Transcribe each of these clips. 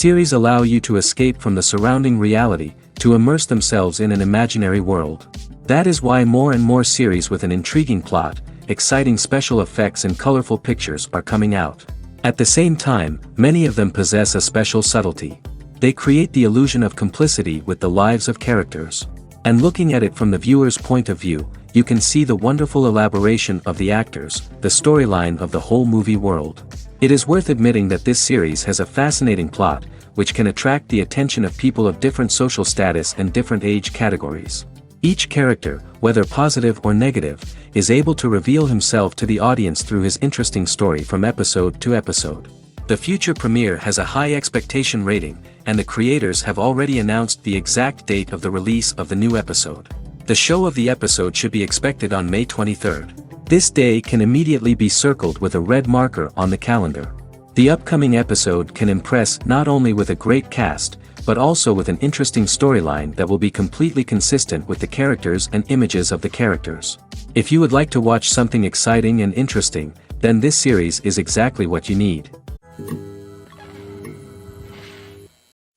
Series allow you to escape from the surrounding reality, to immerse themselves in an imaginary world. That is why more and more series with an intriguing plot, exciting special effects and colorful pictures are coming out. At the same time, many of them possess a special subtlety. They create the illusion of complicity with the lives of characters. And looking at it from the viewer's point of view, you can see the wonderful elaboration of the actors, the storyline of the whole movie world. It is worth admitting that this series has a fascinating plot, which can attract the attention of people of different social status and different age categories. Each character, whether positive or negative, is able to reveal himself to the audience through his interesting story from episode to episode. The future premiere has a high expectation rating, and the creators have already announced the exact date of the release of the new episode. The show of the episode should be expected on May 23rd. This day can immediately be circled with a red marker on the calendar. The upcoming episode can impress not only with a great cast, but also with an interesting storyline that will be completely consistent with the characters and images of the characters. If you would like to watch something exciting and interesting, then this series is exactly what you need.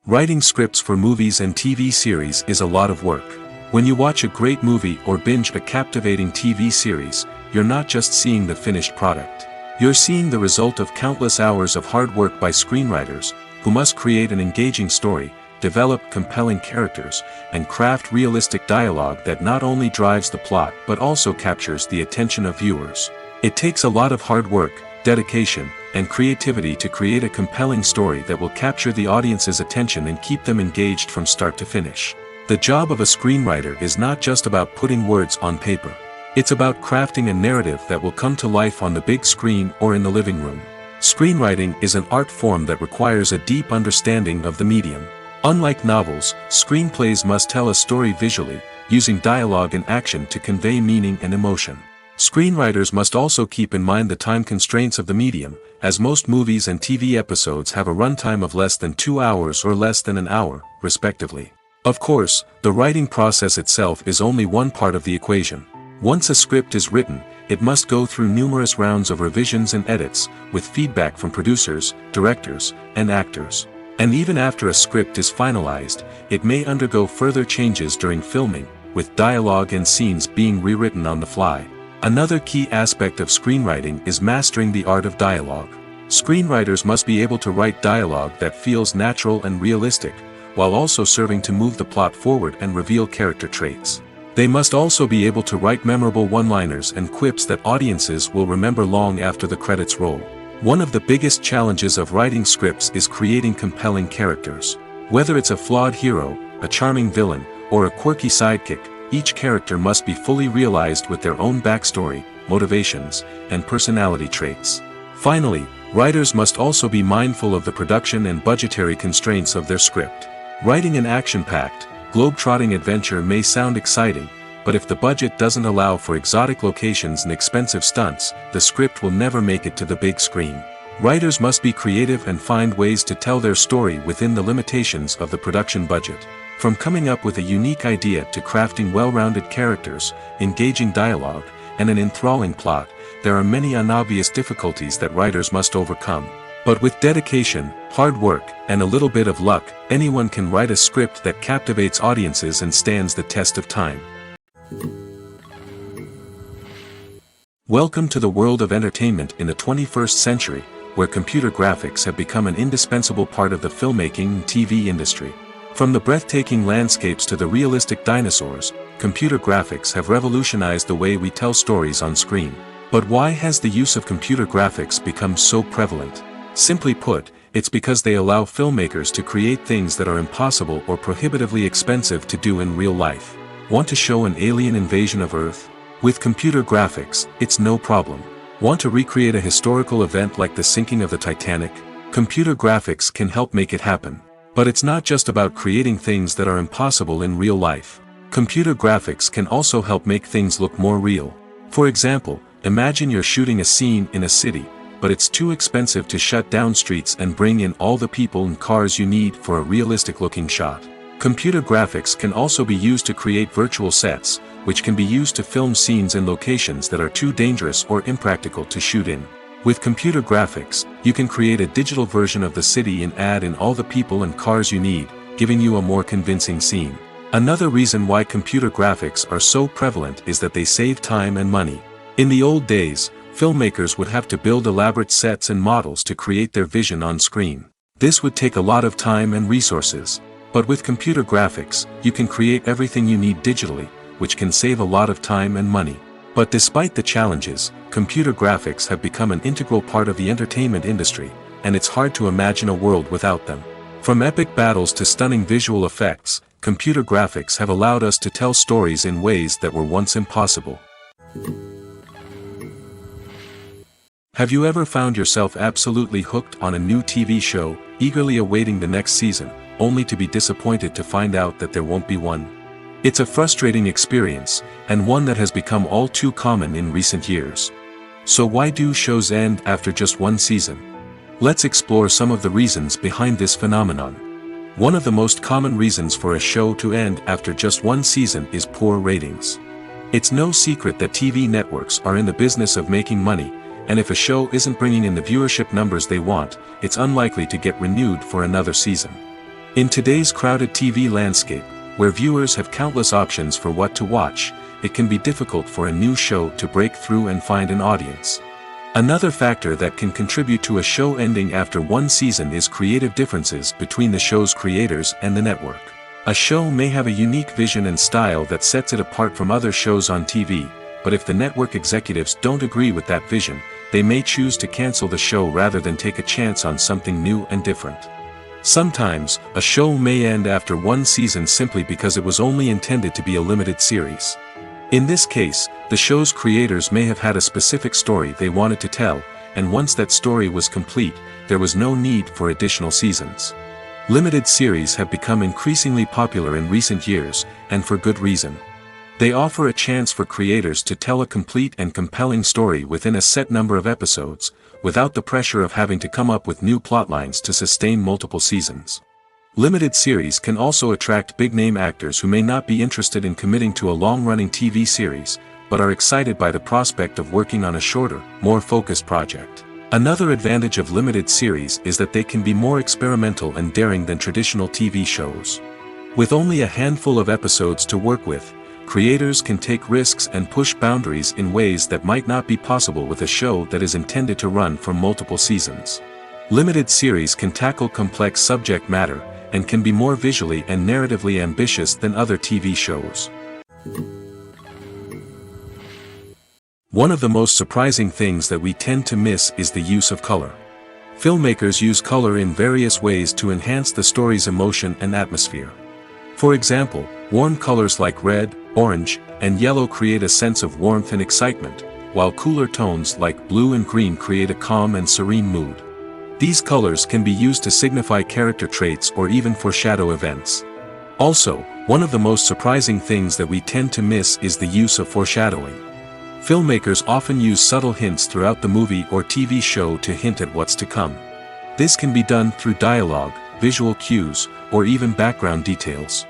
Writing scripts for movies and TV series is a lot of work. When you watch a great movie or binge a captivating TV series, you're not just seeing the finished product. You're seeing the result of countless hours of hard work by screenwriters, who must create an engaging story, develop compelling characters, and craft realistic dialogue that not only drives the plot but also captures the attention of viewers. It takes a lot of hard work, dedication, and creativity to create a compelling story that will capture the audience's attention and keep them engaged from start to finish. The job of a screenwriter is not just about putting words on paper. It's about crafting a narrative that will come to life on the big screen or in the living room. Screenwriting is an art form that requires a deep understanding of the medium. Unlike novels, screenplays must tell a story visually, using dialogue and action to convey meaning and emotion. Screenwriters must also keep in mind the time constraints of the medium, as most movies and TV episodes have a runtime of less than 2 hours or less than an hour, respectively. Of course, the writing process itself is only one part of the equation. Once a script is written, it must go through numerous rounds of revisions and edits, with feedback from producers, directors, and actors. And even after a script is finalized, it may undergo further changes during filming, with dialogue and scenes being rewritten on the fly. Another key aspect of screenwriting is mastering the art of dialogue. Screenwriters must be able to write dialogue that feels natural and realistic, while also serving to move the plot forward and reveal character traits. They must also be able to write memorable one-liners and quips that audiences will remember long after the credits roll. One of the biggest challenges of writing scripts is creating compelling characters. Whether it's a flawed hero, a charming villain, or a quirky sidekick, each character must be fully realized with their own backstory, motivations, and personality traits. Finally, writers must also be mindful of the production and budgetary constraints of their script. Writing an action-packed, globe-trotting adventure may sound exciting, but if the budget doesn't allow for exotic locations and expensive stunts, the script will never make it to the big screen. Writers must be creative and find ways to tell their story within the limitations of the production budget. From coming up with a unique idea to crafting well-rounded characters, engaging dialogue, and an enthralling plot, there are many unobvious difficulties that writers must overcome. But with dedication, hard work, and a little bit of luck, anyone can write a script that captivates audiences and stands the test of time. Welcome to the world of entertainment in the 21st century, where computer graphics have become an indispensable part of the filmmaking and TV industry. From the breathtaking landscapes to the realistic dinosaurs, computer graphics have revolutionized the way we tell stories on screen. But why has the use of computer graphics become so prevalent? Simply put, it's because they allow filmmakers to create things that are impossible or prohibitively expensive to do in real life. Want to show an alien invasion of Earth? With computer graphics, it's no problem. Want to recreate a historical event like the sinking of the Titanic? Computer graphics can help make it happen. But it's not just about creating things that are impossible in real life. Computer graphics can also help make things look more real. For example, imagine you're shooting a scene in a city, but it's too expensive to shut down streets and bring in all the people and cars you need for a realistic-looking shot. Computer graphics can also be used to create virtual sets, which can be used to film scenes in locations that are too dangerous or impractical to shoot in. With computer graphics, you can create a digital version of the city and add in all the people and cars you need, giving you a more convincing scene. Another reason why computer graphics are so prevalent is that they save time and money. In the old days, filmmakers would have to build elaborate sets and models to create their vision on screen. This would take a lot of time and resources. But with computer graphics, you can create everything you need digitally, which can save a lot of time and money. But despite the challenges, computer graphics have become an integral part of the entertainment industry, and it's hard to imagine a world without them. From epic battles to stunning visual effects, computer graphics have allowed us to tell stories in ways that were once impossible. Have you ever found yourself absolutely hooked on a new TV show, eagerly awaiting the next season, only to be disappointed to find out that there won't be one? It's a frustrating experience, and one that has become all too common in recent years. So why do shows end after just one season? Let's explore some of the reasons behind this phenomenon. One of the most common reasons for a show to end after just one season is poor ratings. It's no secret that TV networks are in the business of making money, and if a show isn't bringing in the viewership numbers they want, it's unlikely to get renewed for another season. In today's crowded TV landscape, where viewers have countless options for what to watch, it can be difficult for a new show to break through and find an audience. Another factor that can contribute to a show ending after one season is creative differences between the show's creators and the network. A show may have a unique vision and style that sets it apart from other shows on TV, but if the network executives don't agree with that vision, they may choose to cancel the show rather than take a chance on something new and different. Sometimes, a show may end after one season simply because it was only intended to be a limited series. In this case, the show's creators may have had a specific story they wanted to tell, and once that story was complete, there was no need for additional seasons. Limited series have become increasingly popular in recent years, and for good reason. They offer a chance for creators to tell a complete and compelling story within a set number of episodes, without the pressure of having to come up with new plotlines to sustain multiple seasons. Limited series can also attract big-name actors who may not be interested in committing to a long-running TV series, but are excited by the prospect of working on a shorter, more focused project. Another advantage of limited series is that they can be more experimental and daring than traditional TV shows. With only a handful of episodes to work with, creators can take risks and push boundaries in ways that might not be possible with a show that is intended to run for multiple seasons. Limited series can tackle complex subject matter, and can be more visually and narratively ambitious than other TV shows. One of the most surprising things that we tend to miss is the use of color. Filmmakers use color in various ways to enhance the story's emotion and atmosphere. For example, warm colors like red, orange, and yellow create a sense of warmth and excitement, while cooler tones like blue and green create a calm and serene mood. These colors can be used to signify character traits or even foreshadow events. Also, one of the most surprising things that we tend to miss is the use of foreshadowing. Filmmakers often use subtle hints throughout the movie or TV show to hint at what's to come. This can be done through dialogue, visual cues, or even background details.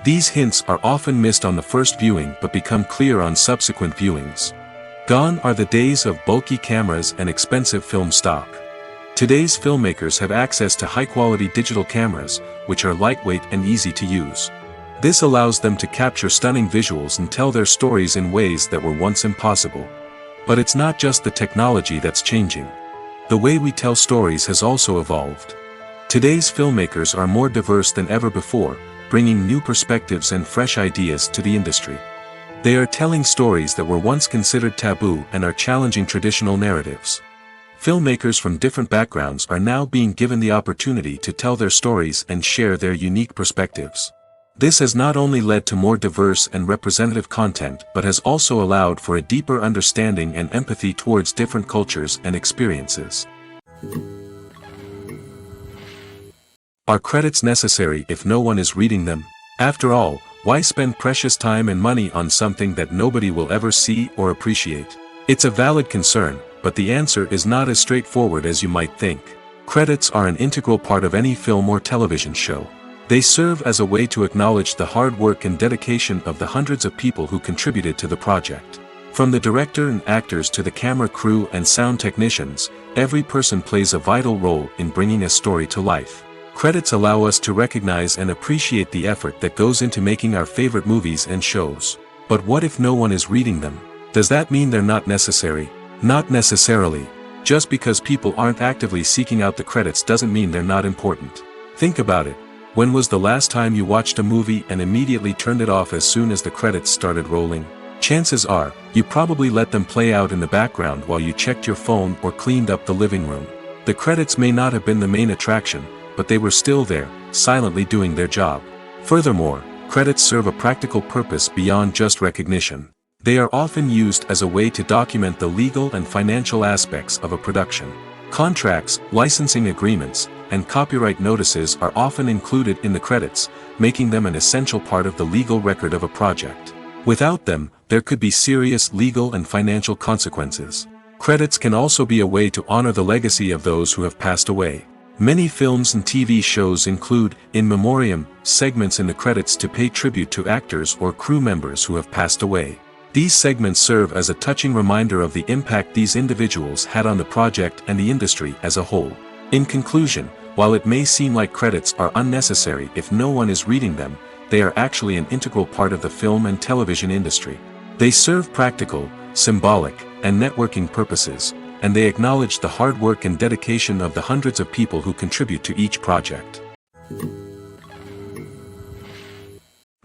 These hints are often missed on the first viewing but become clear on subsequent viewings. Gone are the days of bulky cameras and expensive film stock. Today's filmmakers have access to high-quality digital cameras, which are lightweight and easy to use. This allows them to capture stunning visuals and tell their stories in ways that were once impossible. But it's not just the technology that's changing. The way we tell stories has also evolved. Today's filmmakers are more diverse than ever before, bringing new perspectives and fresh ideas to the industry. They are telling stories that were once considered taboo and are challenging traditional narratives. Filmmakers from different backgrounds are now being given the opportunity to tell their stories and share their unique perspectives. This has not only led to more diverse and representative content but has also allowed for a deeper understanding and empathy towards different cultures and experiences. Are credits necessary if no one is reading them? After all, why spend precious time and money on something that nobody will ever see or appreciate? It's a valid concern, but the answer is not as straightforward as you might think. Credits are an integral part of any film or television show. They serve as a way to acknowledge the hard work and dedication of the hundreds of people who contributed to the project. From the director and actors to the camera crew and sound technicians, every person plays a vital role in bringing a story to life. Credits allow us to recognize and appreciate the effort that goes into making our favorite movies and shows. But what if no one is reading them? Does that mean they're not necessary? Not necessarily. Just because people aren't actively seeking out the credits doesn't mean they're not important. Think about it. When was the last time you watched a movie and immediately turned it off as soon as the credits started rolling? Chances are, you probably let them play out in the background while you checked your phone or cleaned up the living room. The credits may not have been the main attraction, but they were still there, silently doing their job. Furthermore, credits serve a practical purpose beyond just recognition. They are often used as a way to document the legal and financial aspects of a production. Contracts, licensing agreements, and copyright notices are often included in the credits, making them an essential part of the legal record of a project. Without them, there could be serious legal and financial consequences. Credits can also be a way to honor the legacy of those who have passed away. Many films and TV shows include, in memoriam, segments in the credits to pay tribute to actors or crew members who have passed away. These segments serve as a touching reminder of the impact these individuals had on the project and the industry as a whole. In conclusion, while it may seem like credits are unnecessary if no one is reading them, they are actually an integral part of the film and television industry. They serve practical, symbolic, and networking purposes, and they acknowledge the hard work and dedication of the hundreds of people who contribute to each project.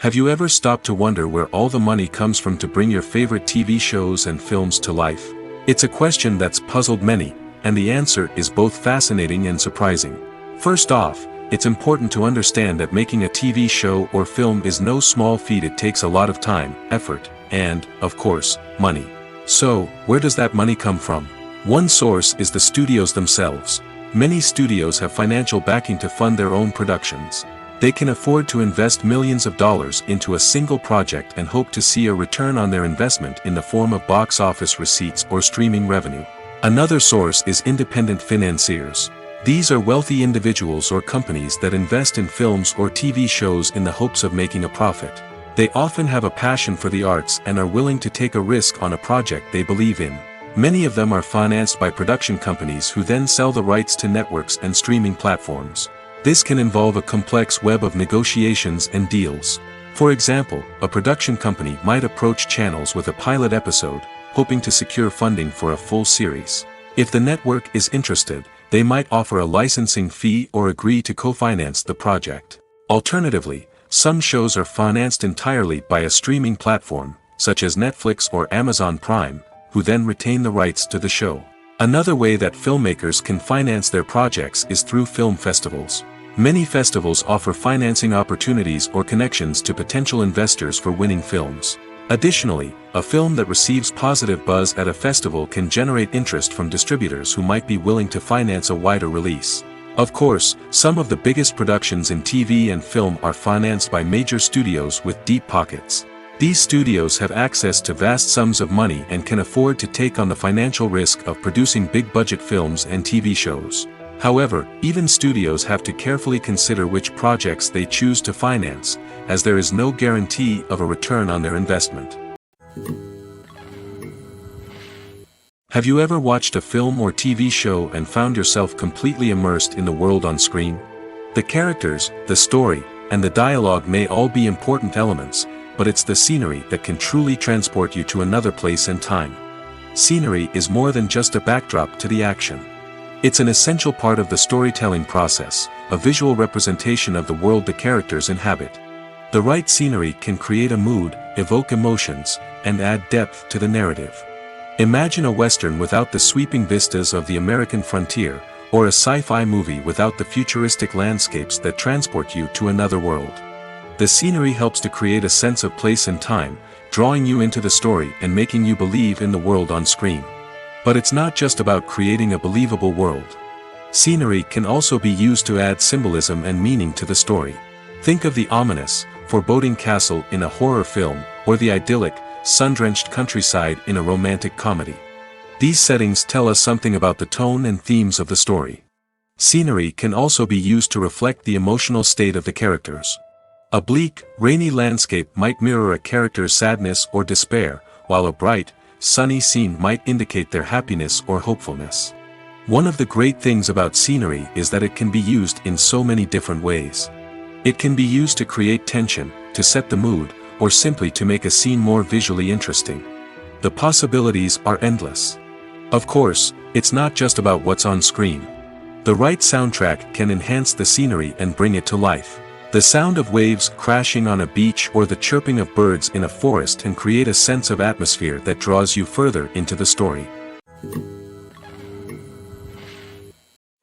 Have you ever stopped to wonder where all the money comes from to bring your favorite TV shows and films to life? It's a question that's puzzled many, and the answer is both fascinating and surprising. First off, it's important to understand that making a TV show or film is no small feat. It takes a lot of time, effort, and, of course, money. So, where does that money come from? One source is the studios themselves. Many studios have financial backing to fund their own productions. They can afford to invest millions of dollars into a single project and hope to see a return on their investment in the form of box office receipts or streaming revenue. Another source is independent financiers. These are wealthy individuals or companies that invest in films or TV shows in the hopes of making a profit. They often have a passion for the arts and are willing to take a risk on a project they believe in. Many of them are financed by production companies who then sell the rights to networks and streaming platforms. This can involve a complex web of negotiations and deals. For example, a production company might approach channels with a pilot episode, hoping to secure funding for a full series. If the network is interested, they might offer a licensing fee or agree to co-finance the project. Alternatively, some shows are financed entirely by a streaming platform, such as Netflix or Amazon Prime, who then retain the rights to the show. Another way that filmmakers can finance their projects is through film festivals. Many festivals offer financing opportunities or connections to potential investors for winning films. Additionally, a film that receives positive buzz at a festival can generate interest from distributors who might be willing to finance a wider release. Of course, some of the biggest productions in TV and film are financed by major studios with deep pockets. These studios have access to vast sums of money and can afford to take on the financial risk of producing big-budget films and TV shows. However, even studios have to carefully consider which projects they choose to finance, as there is no guarantee of a return on their investment. Have you ever watched a film or TV show and found yourself completely immersed in the world on screen? The characters, the story, and the dialogue may all be important elements, but it's the scenery that can truly transport you to another place and time. Scenery is more than just a backdrop to the action. It's an essential part of the storytelling process, a visual representation of the world the characters inhabit. The right scenery can create a mood, evoke emotions, and add depth to the narrative. Imagine a Western without the sweeping vistas of the American frontier, or a sci-fi movie without the futuristic landscapes that transport you to another world. The scenery helps to create a sense of place and time, drawing you into the story and making you believe in the world on screen. But it's not just about creating a believable world. Scenery can also be used to add symbolism and meaning to the story. Think of the ominous, foreboding castle in a horror film, or the idyllic, sun-drenched countryside in a romantic comedy. These settings tell us something about the tone and themes of the story. Scenery can also be used to reflect the emotional state of the characters. A bleak, rainy landscape might mirror a character's sadness or despair, while a bright, sunny scene might indicate their happiness or hopefulness. One of the great things about scenery is that it can be used in so many different ways. It can be used to create tension, to set the mood, or simply to make a scene more visually interesting. The possibilities are endless. Of course, it's not just about what's on screen. The right soundtrack can enhance the scenery and bring it to life. The sound of waves crashing on a beach or the chirping of birds in a forest can create a sense of atmosphere that draws you further into the story.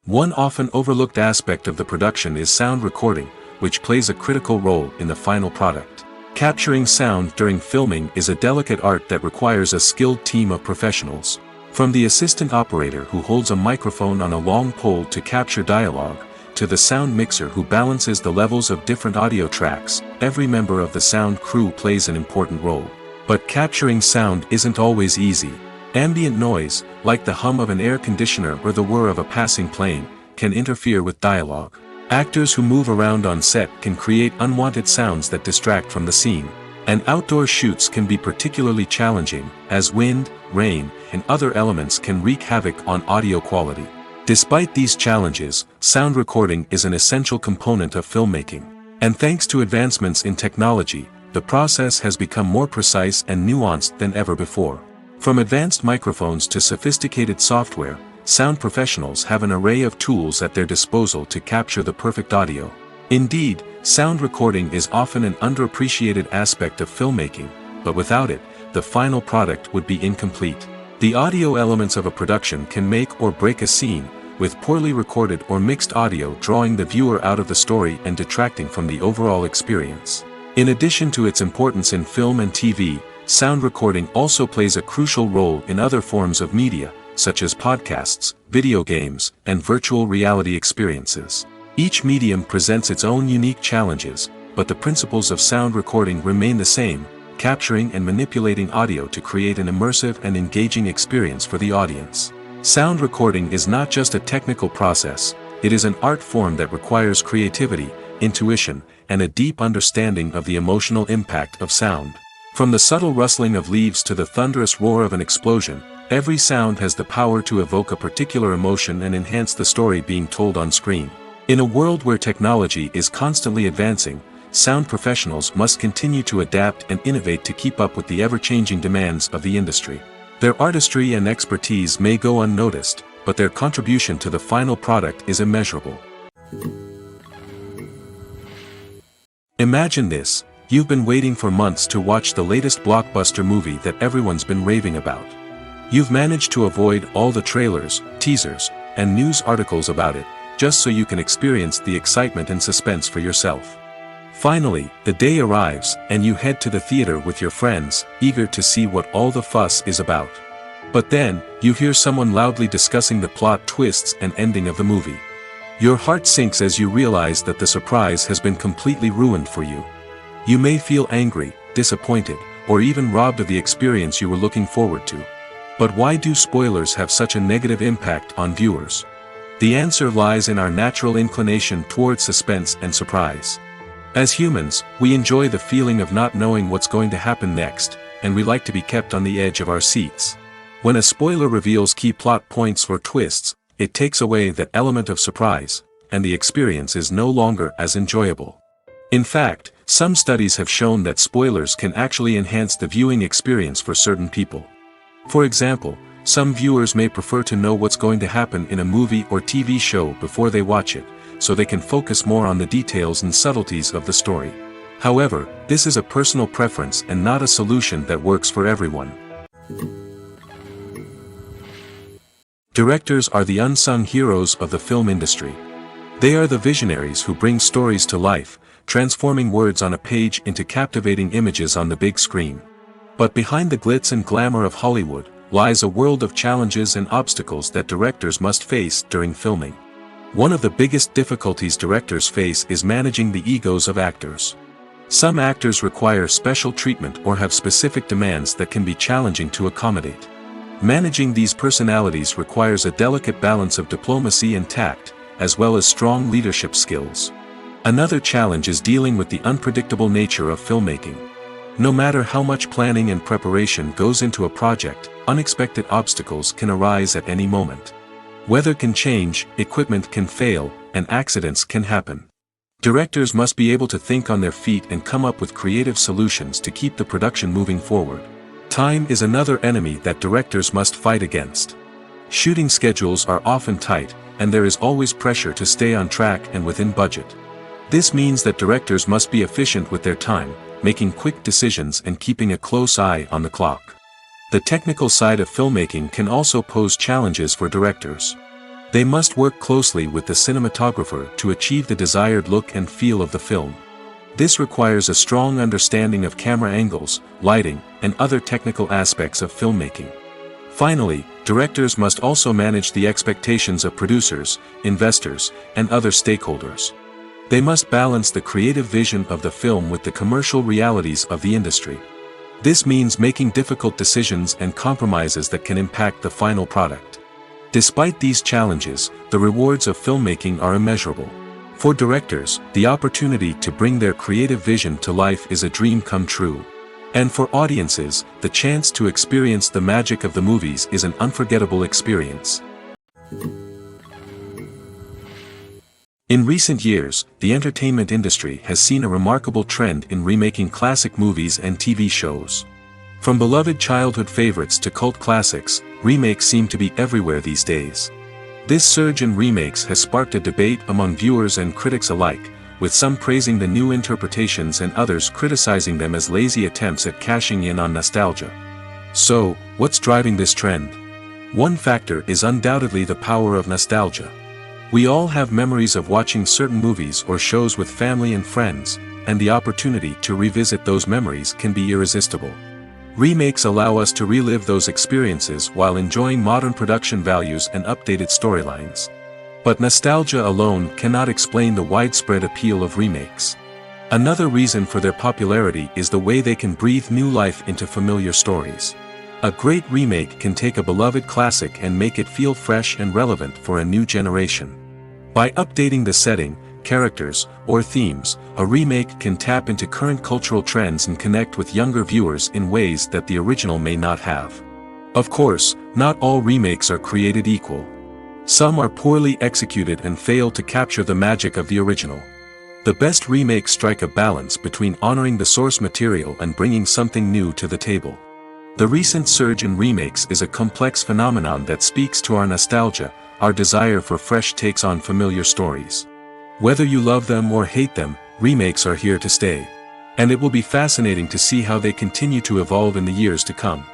One often overlooked aspect of the production is sound recording, which plays a critical role in the final product. Capturing sound during filming is a delicate art that requires a skilled team of professionals. From the assistant operator who holds a microphone on a long pole to capture dialogue, to the sound mixer who balances the levels of different audio tracks, every member of the sound crew plays an important role. But capturing sound isn't always easy. Ambient noise, like the hum of an air conditioner or the whir of a passing plane, can interfere with dialogue. Actors who move around on set can create unwanted sounds that distract from the scene. And outdoor shoots can be particularly challenging, as wind, rain, and other elements can wreak havoc on audio quality. Despite these challenges, sound recording is an essential component of filmmaking. And thanks to advancements in technology, the process has become more precise and nuanced than ever before. From advanced microphones to sophisticated software, sound professionals have an array of tools at their disposal to capture the perfect audio. Indeed, sound recording is often an underappreciated aspect of filmmaking, but without it, the final product would be incomplete. The audio elements of a production can make or break a scene, with poorly recorded or mixed audio drawing the viewer out of the story and detracting from the overall experience. In addition to its importance in film and TV, sound recording also plays a crucial role in other forms of media, such as podcasts, video games, and virtual reality experiences. Each medium presents its own unique challenges, but the principles of sound recording remain the same, capturing and manipulating audio to create an immersive and engaging experience for the audience. Sound recording is not just a technical process, it is an art form that requires creativity, intuition, and a deep understanding of the emotional impact of sound. From the subtle rustling of leaves to the thunderous roar of an explosion, every sound has the power to evoke a particular emotion and enhance the story being told on screen. In a world where technology is constantly advancing, sound professionals must continue to adapt and innovate to keep up with the ever-changing demands of the industry. Their artistry and expertise may go unnoticed, but their contribution to the final product is immeasurable. Imagine this: you've been waiting for months to watch the latest blockbuster movie that everyone's been raving about. You've managed to avoid all the trailers, teasers, and news articles about it, just so you can experience the excitement and suspense for yourself. Finally, the day arrives, and you head to the theater with your friends, eager to see what all the fuss is about. But then, you hear someone loudly discussing the plot twists and ending of the movie. Your heart sinks as you realize that the surprise has been completely ruined for you. You may feel angry, disappointed, or even robbed of the experience you were looking forward to. But why do spoilers have such a negative impact on viewers? The answer lies in our natural inclination toward suspense and surprise. As humans, we enjoy the feeling of not knowing what's going to happen next, and we like to be kept on the edge of our seats. When a spoiler reveals key plot points or twists, it takes away that element of surprise, and the experience is no longer as enjoyable. In fact, some studies have shown that spoilers can actually enhance the viewing experience for certain people. For example, some viewers may prefer to know what's going to happen in a movie or TV show before they watch it, so they can focus more on the details and subtleties of the story. However, this is a personal preference and not a solution that works for everyone. Directors are the unsung heroes of the film industry. They are the visionaries who bring stories to life, transforming words on a page into captivating images on the big screen. But behind the glitz and glamour of Hollywood, lies a world of challenges and obstacles that directors must face during filming. One of the biggest difficulties directors face is managing the egos of actors. Some actors require special treatment or have specific demands that can be challenging to accommodate. Managing these personalities requires a delicate balance of diplomacy and tact, as well as strong leadership skills. Another challenge is dealing with the unpredictable nature of filmmaking. No matter how much planning and preparation goes into a project, unexpected obstacles can arise at any moment. Weather can change, equipment can fail, and accidents can happen. Directors must be able to think on their feet and come up with creative solutions to keep the production moving forward. Time is another enemy that directors must fight against. Shooting schedules are often tight, and there is always pressure to stay on track and within budget. This means that directors must be efficient with their time, making quick decisions and keeping a close eye on the clock. The technical side of filmmaking can also pose challenges for directors. They must work closely with the cinematographer to achieve the desired look and feel of the film. This requires a strong understanding of camera angles, lighting, and other technical aspects of filmmaking. Finally, directors must also manage the expectations of producers, investors, and other stakeholders. They must balance the creative vision of the film with the commercial realities of the industry. This means making difficult decisions and compromises that can impact the final product. Despite these challenges, the rewards of filmmaking are immeasurable. For directors, the opportunity to bring their creative vision to life is a dream come true. And for audiences, the chance to experience the magic of the movies is an unforgettable experience. In recent years, the entertainment industry has seen a remarkable trend in remaking classic movies and TV shows. From beloved childhood favorites to cult classics, remakes seem to be everywhere these days. This surge in remakes has sparked a debate among viewers and critics alike, with some praising the new interpretations and others criticizing them as lazy attempts at cashing in on nostalgia. So, what's driving this trend? One factor is undoubtedly the power of nostalgia. We all have memories of watching certain movies or shows with family and friends, and the opportunity to revisit those memories can be irresistible. Remakes allow us to relive those experiences while enjoying modern production values and updated storylines. But nostalgia alone cannot explain the widespread appeal of remakes. Another reason for their popularity is the way they can breathe new life into familiar stories. A great remake can take a beloved classic and make it feel fresh and relevant for a new generation. By updating the setting, characters, or themes, a remake can tap into current cultural trends and connect with younger viewers in ways that the original may not have. Of course, not all remakes are created equal. Some are poorly executed and fail to capture the magic of the original. The best remakes strike a balance between honoring the source material and bringing something new to the table. The recent surge in remakes is a complex phenomenon that speaks to our nostalgia, our desire for fresh takes on familiar stories. Whether you love them or hate them, remakes are here to stay. And it will be fascinating to see how they continue to evolve in the years to come.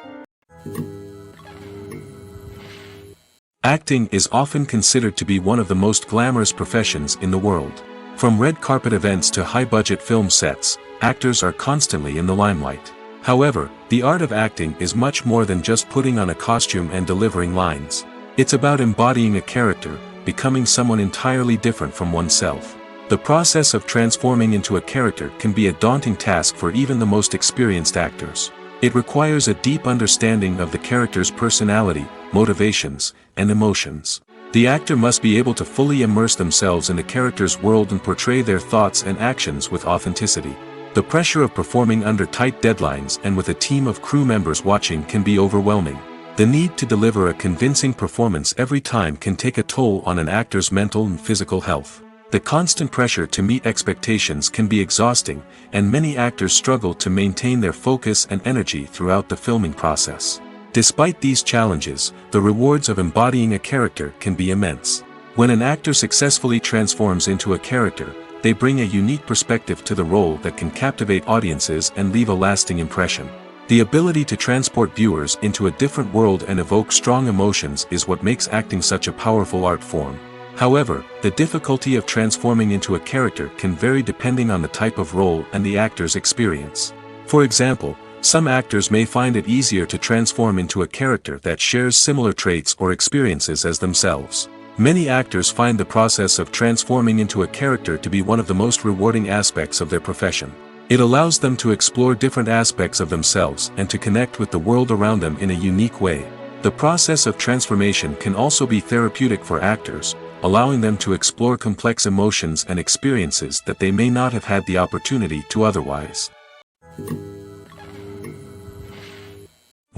Acting is often considered to be one of the most glamorous professions in the world. From red carpet events to high-budget film sets, actors are constantly in the limelight. However, the art of acting is much more than just putting on a costume and delivering lines. It's about embodying a character, becoming someone entirely different from oneself. The process of transforming into a character can be a daunting task for even the most experienced actors. It requires a deep understanding of the character's personality, motivations, and emotions. The actor must be able to fully immerse themselves in the character's world and portray their thoughts and actions with authenticity. The pressure of performing under tight deadlines and with a team of crew members watching can be overwhelming. The need to deliver a convincing performance every time can take a toll on an actor's mental and physical health. The constant pressure to meet expectations can be exhausting, and many actors struggle to maintain their focus and energy throughout the filming process. Despite these challenges, the rewards of embodying a character can be immense. When an actor successfully transforms into a character, they bring a unique perspective to the role that can captivate audiences and leave a lasting impression. The ability to transport viewers into a different world and evoke strong emotions is what makes acting such a powerful art form. However, the difficulty of transforming into a character can vary depending on the type of role and the actor's experience. For example, some actors may find it easier to transform into a character that shares similar traits or experiences as themselves. Many actors find the process of transforming into a character to be one of the most rewarding aspects of their profession. It allows them to explore different aspects of themselves and to connect with the world around them in a unique way. The process of transformation can also be therapeutic for actors, allowing them to explore complex emotions and experiences that they may not have had the opportunity to otherwise.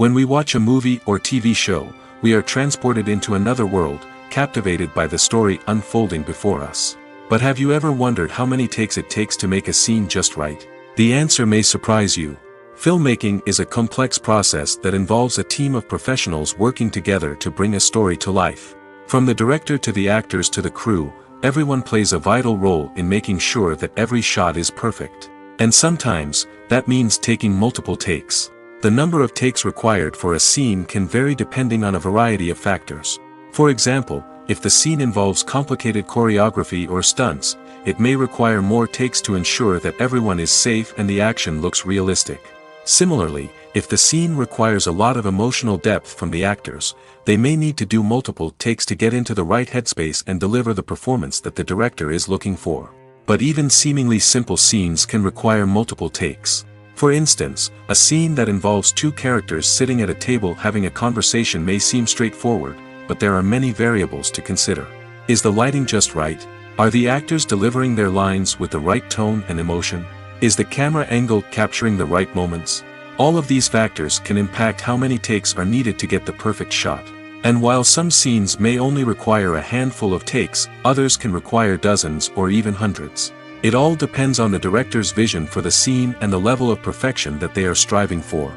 When we watch a movie or TV show, we are transported into another world, captivated by the story unfolding before us. But have you ever wondered how many takes it takes to make a scene just right? The answer may surprise you. Filmmaking is a complex process that involves a team of professionals working together to bring a story to life. From the director to the actors to the crew, everyone plays a vital role in making sure that every shot is perfect. And sometimes, that means taking multiple takes. The number of takes required for a scene can vary depending on a variety of factors. For example, if the scene involves complicated choreography or stunts, it may require more takes to ensure that everyone is safe and the action looks realistic. Similarly, if the scene requires a lot of emotional depth from the actors, they may need to do multiple takes to get into the right headspace and deliver the performance that the director is looking for. But even seemingly simple scenes can require multiple takes. For instance, a scene that involves two characters sitting at a table having a conversation may seem straightforward, but there are many variables to consider. Is the lighting just right? Are the actors delivering their lines with the right tone and emotion? Is the camera angle capturing the right moments? All of these factors can impact how many takes are needed to get the perfect shot. And while some scenes may only require a handful of takes, others can require dozens or even hundreds. It all depends on the director's vision for the scene and the level of perfection that they are striving for.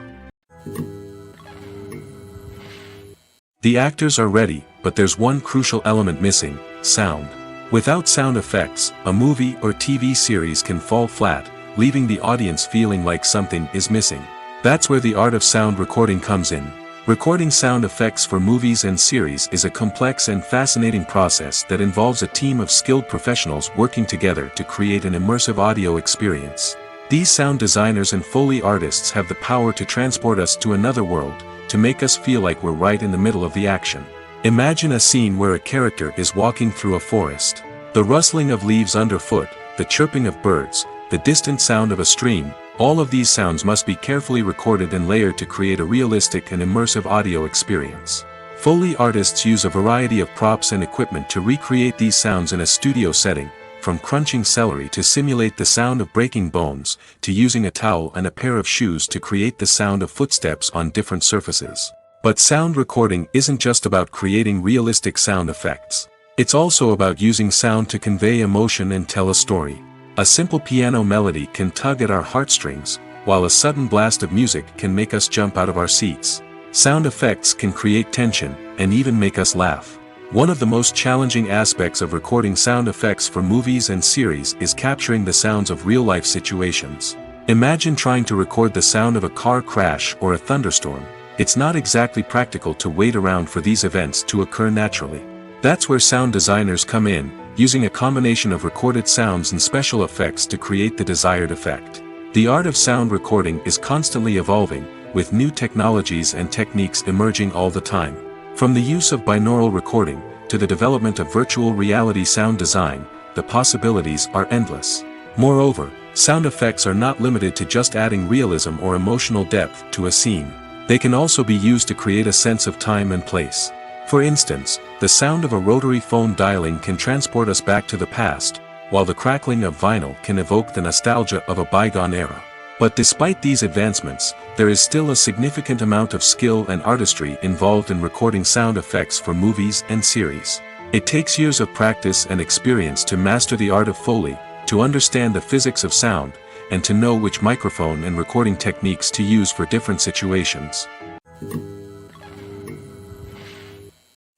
The actors are ready, but there's one crucial element missing: sound. Without sound effects, a movie or TV series can fall flat, leaving the audience feeling like something is missing. That's where the art of sound recording comes in. Recording sound effects for movies and series is a complex and fascinating process that involves a team of skilled professionals working together to create an immersive audio experience. These sound designers and Foley artists have the power to transport us to another world, to make us feel like we're right in the middle of the action. Imagine a scene where a character is walking through a forest. The rustling of leaves underfoot, the chirping of birds, the distant sound of a stream, all of these sounds must be carefully recorded and layered to create a realistic and immersive audio experience. Foley artists use a variety of props and equipment to recreate these sounds in a studio setting, from crunching celery to simulate the sound of breaking bones, to using a towel and a pair of shoes to create the sound of footsteps on different surfaces. But sound recording isn't just about creating realistic sound effects. It's also about using sound to convey emotion and tell a story. A simple piano melody can tug at our heartstrings, while a sudden blast of music can make us jump out of our seats. Sound effects can create tension, and even make us laugh. One of the most challenging aspects of recording sound effects for movies and series is capturing the sounds of real-life situations. Imagine trying to record the sound of a car crash or a thunderstorm. It's not exactly practical to wait around for these events to occur naturally. That's where sound designers come in, using a combination of recorded sounds and special effects to create the desired effect. The art of sound recording is constantly evolving, with new technologies and techniques emerging all the time. From the use of binaural recording, to the development of virtual reality sound design, the possibilities are endless. Moreover, sound effects are not limited to just adding realism or emotional depth to a scene. They can also be used to create a sense of time and place. For instance, the sound of a rotary phone dialing can transport us back to the past, while the crackling of vinyl can evoke the nostalgia of a bygone era. But despite these advancements, there is still a significant amount of skill and artistry involved in recording sound effects for movies and series. It takes years of practice and experience to master the art of Foley, to understand the physics of sound, and to know which microphone and recording techniques to use for different situations.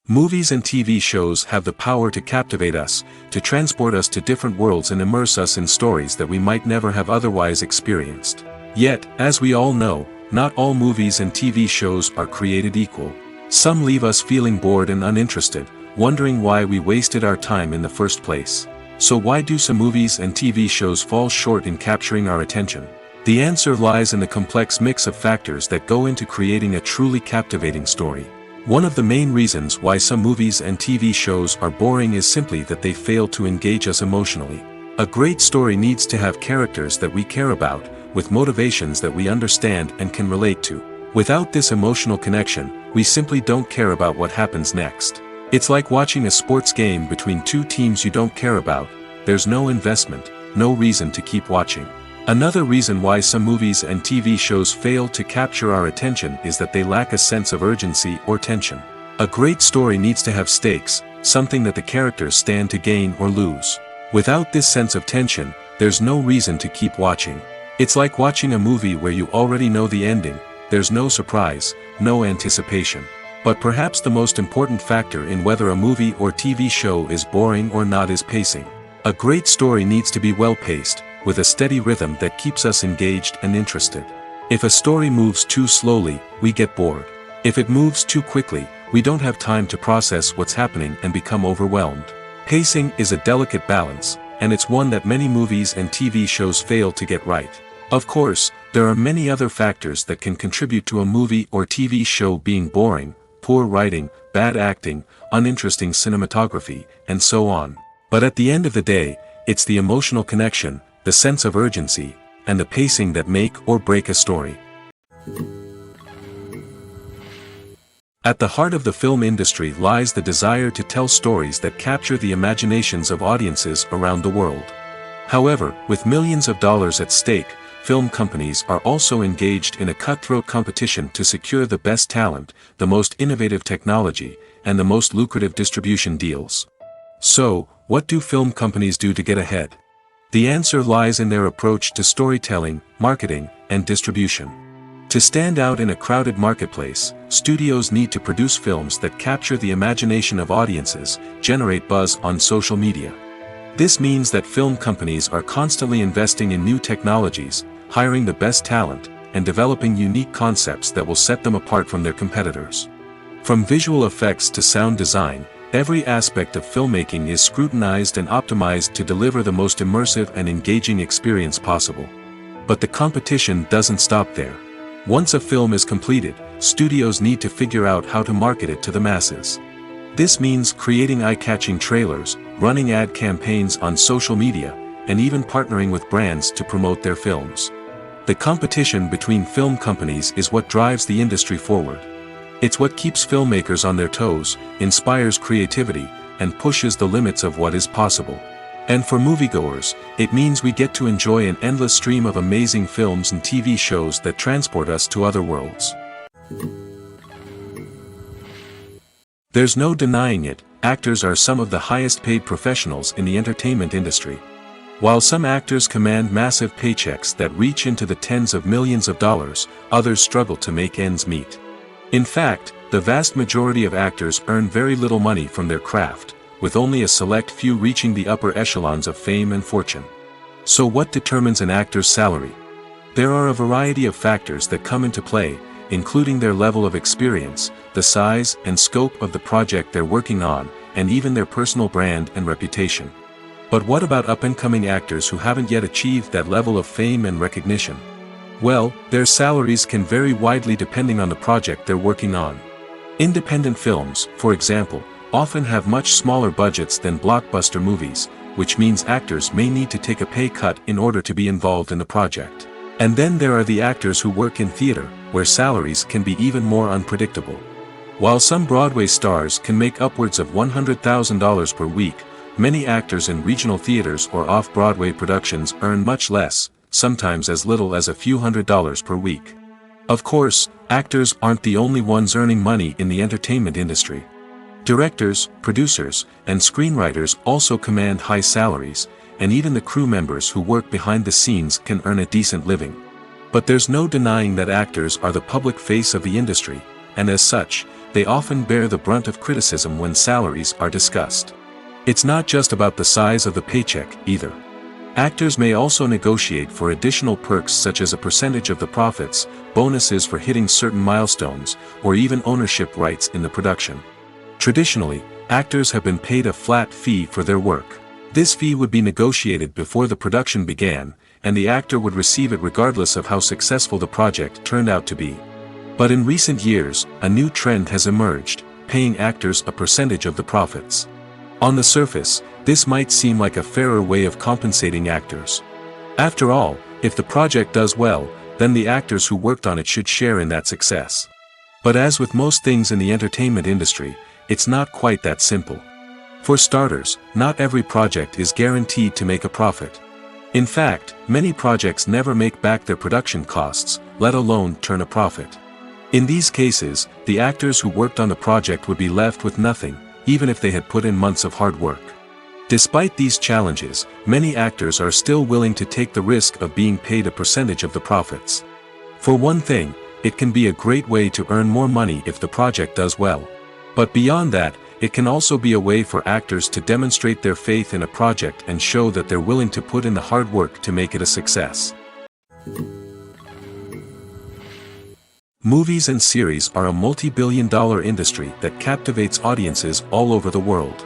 Movies and TV shows have the power to captivate us, to transport us to different worlds and immerse us in stories that we might never have otherwise experienced. Yet, as we all know, not all movies and TV shows are created equal. Some leave us feeling bored and uninterested, wondering why we wasted our time in the first place. So why do some movies and TV shows fall short in capturing our attention? The answer lies in the complex mix of factors that go into creating a truly captivating story. One of the main reasons why some movies and TV shows are boring is simply that they fail to engage us emotionally. A great story needs to have characters that we care about, with motivations that we understand and can relate to. Without this emotional connection, we simply don't care about what happens next. It's like watching a sports game between two teams you don't care about. There's no investment, no reason to keep watching. Another reason why some movies and TV shows fail to capture our attention is that they lack a sense of urgency or tension. A great story needs to have stakes, something that the characters stand to gain or lose. Without this sense of tension, there's no reason to keep watching. It's like watching a movie where you already know the ending, there's no surprise, no anticipation. But perhaps the most important factor in whether a movie or TV show is boring or not is pacing. A great story needs to be well-paced, with a steady rhythm that keeps us engaged and interested. If a story moves too slowly, we get bored. If it moves too quickly, we don't have time to process what's happening and become overwhelmed. Pacing is a delicate balance, and it's one that many movies and TV shows fail to get right. Of course, there are many other factors that can contribute to a movie or TV show being boring: poor writing, bad acting, uninteresting cinematography, and so on. But at the end of the day, it's the emotional connection, the sense of urgency, and the pacing that make or break a story. At the heart of the film industry lies the desire to tell stories that capture the imaginations of audiences around the world. However, with millions of dollars at stake, film companies are also engaged in a cutthroat competition to secure the best talent, the most innovative technology, and the most lucrative distribution deals. So, what do film companies do to get ahead? The answer lies in their approach to storytelling, marketing, and distribution. To stand out in a crowded marketplace, studios need to produce films that capture the imagination of audiences, generate buzz on social media. This means that film companies are constantly investing in new technologies, hiring the best talent, and developing unique concepts that will set them apart from their competitors. From visual effects to sound design, every aspect of filmmaking is scrutinized and optimized to deliver the most immersive and engaging experience possible. But the competition doesn't stop there. Once a film is completed, studios need to figure out how to market it to the masses. This means creating eye-catching trailers, running ad campaigns on social media, and even partnering with brands to promote their films. The competition between film companies is what drives the industry forward. It's what keeps filmmakers on their toes, inspires creativity, and pushes the limits of what is possible. And for moviegoers, it means we get to enjoy an endless stream of amazing films and TV shows that transport us to other worlds. There's no denying it, actors are some of the highest paid professionals in the entertainment industry. While some actors command massive paychecks that reach into the tens of millions of dollars, others struggle to make ends meet. In fact, the vast majority of actors earn very little money from their craft, with only a select few reaching the upper echelons of fame and fortune. So what determines an actor's salary? There are a variety of factors that come into play, including their level of experience, the size and scope of the project they're working on, and even their personal brand and reputation. But what about up-and-coming actors who haven't yet achieved that level of fame and recognition? Well, their salaries can vary widely depending on the project they're working on. Independent films, for example, often have much smaller budgets than blockbuster movies, which means actors may need to take a pay cut in order to be involved in the project. And then there are the actors who work in theater, where salaries can be even more unpredictable. While some Broadway stars can make upwards of $100,000 per week, many actors in regional theaters or off-Broadway productions earn much less, sometimes as little as a few $100s per week. Of course, actors aren't the only ones earning money in the entertainment industry. Directors, producers, and screenwriters also command high salaries, and even the crew members who work behind the scenes can earn a decent living. But there's no denying that actors are the public face of the industry, and as such, they often bear the brunt of criticism when salaries are discussed. It's not just about the size of the paycheck, either. Actors may also negotiate for additional perks such as a percentage of the profits, bonuses for hitting certain milestones, or even ownership rights in the production. Traditionally, actors have been paid a flat fee for their work. This fee would be negotiated before the production began, and the actor would receive it regardless of how successful the project turned out to be. But in recent years, a new trend has emerged, paying actors a percentage of the profits. On the surface, this might seem like a fairer way of compensating actors. After all, if the project does well, then the actors who worked on it should share in that success. But as with most things in the entertainment industry, it's not quite that simple. For starters, not every project is guaranteed to make a profit. In fact, many projects never make back their production costs, let alone turn a profit. In these cases, the actors who worked on the project would be left with nothing, even if they had put in months of hard work. Despite these challenges, many actors are still willing to take the risk of being paid a percentage of the profits. For one thing, it can be a great way to earn more money if the project does well. But beyond that, it can also be a way for actors to demonstrate their faith in a project and show that they're willing to put in the hard work to make it a success. Movies and series are a multi-billion-dollar industry that captivates audiences all over the world.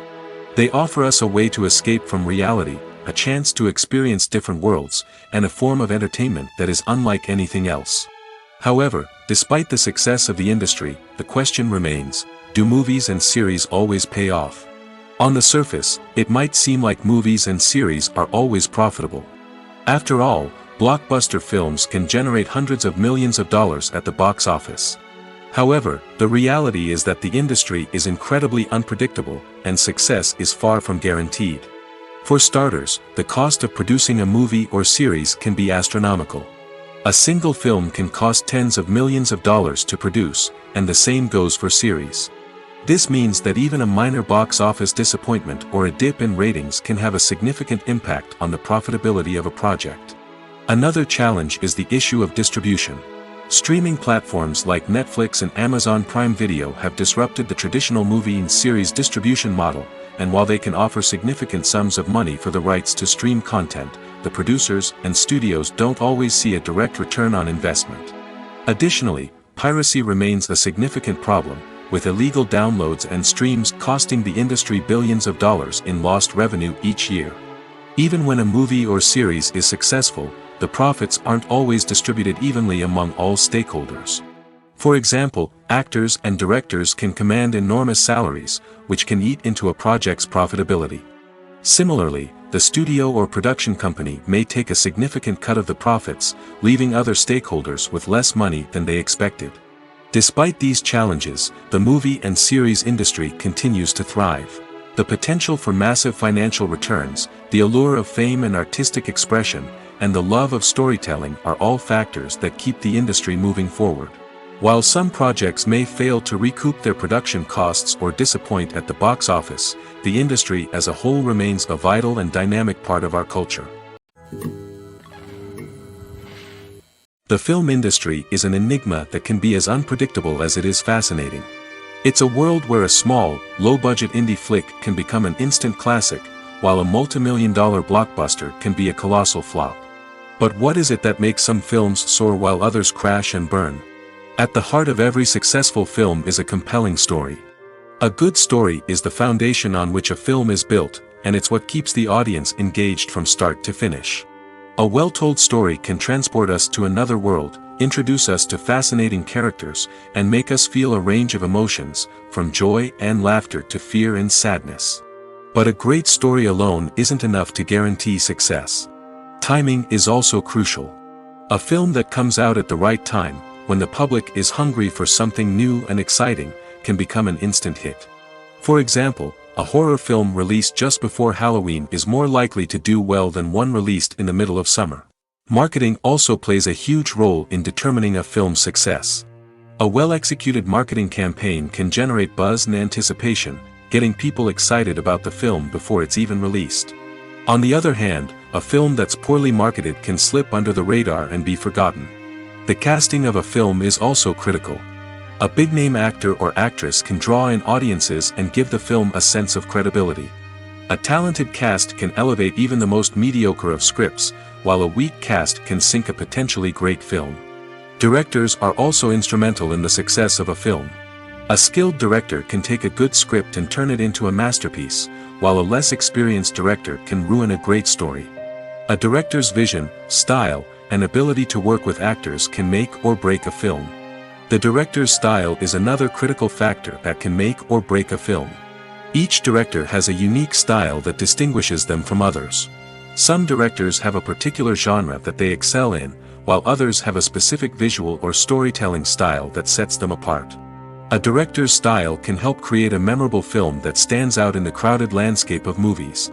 They offer us a way to escape from reality, a chance to experience different worlds, and a form of entertainment that is unlike anything else. However, despite the success of the industry, the question remains, do movies and series always pay off? On the surface, it might seem like movies and series are always profitable. After all, blockbuster films can generate hundreds of millions of dollars at the box office. However, the reality is that the industry is incredibly unpredictable, and success is far from guaranteed. For starters, the cost of producing a movie or series can be astronomical. A single film can cost tens of millions of dollars to produce, and the same goes for series. This means that even a minor box office disappointment or a dip in ratings can have a significant impact on the profitability of a project. Another challenge is the issue of distribution. Streaming platforms like Netflix and Amazon Prime Video have disrupted the traditional movie and series distribution model, and while they can offer significant sums of money for the rights to stream content, the producers and studios don't always see a direct return on investment. Additionally, piracy remains a significant problem, with illegal downloads and streams costing the industry billions of dollars in lost revenue each year. Even when a movie or series is successful, the profits aren't always distributed evenly among all stakeholders. For example, actors and directors can command enormous salaries, which can eat into a project's profitability. Similarly, the studio or production company may take a significant cut of the profits, leaving other stakeholders with less money than they expected. Despite these challenges, the movie and series industry continues to thrive. The potential for massive financial returns, the allure of fame and artistic expression, and the love of storytelling are all factors that keep the industry moving forward. While some projects may fail to recoup their production costs or disappoint at the box office, the industry as a whole remains a vital and dynamic part of our culture. The film industry is an enigma that can be as unpredictable as it is fascinating. It's a world where a small, low-budget indie flick can become an instant classic, while a multi-million-dollar blockbuster can be a colossal flop. But what is it that makes some films soar while others crash and burn? At the heart of every successful film is a compelling story. A good story is the foundation on which a film is built, and it's what keeps the audience engaged from start to finish. A well-told story can transport us to another world, introduce us to fascinating characters, and make us feel a range of emotions, from joy and laughter to fear and sadness. But a great story alone isn't enough to guarantee success. Timing is also crucial. A film that comes out at the right time, when the public is hungry for something new and exciting, can become an instant hit. For example, a horror film released just before Halloween is more likely to do well than one released in the middle of summer. Marketing also plays a huge role in determining a film's success. A well-executed marketing campaign can generate buzz and anticipation, getting people excited about the film before it's even released. On the other hand, a film that's poorly marketed can slip under the radar and be forgotten. The casting of a film is also critical. A big-name actor or actress can draw in audiences and give the film a sense of credibility. A talented cast can elevate even the most mediocre of scripts, while a weak cast can sink a potentially great film. Directors are also instrumental in the success of a film. A skilled director can take a good script and turn it into a masterpiece, while a less experienced director can ruin a great story. A director's vision, style, and ability to work with actors can make or break a film. The director's style is another critical factor that can make or break a film. Each director has a unique style that distinguishes them from others. Some directors have a particular genre that they excel in, while others have a specific visual or storytelling style that sets them apart. A director's style can help create a memorable film that stands out in the crowded landscape of movies.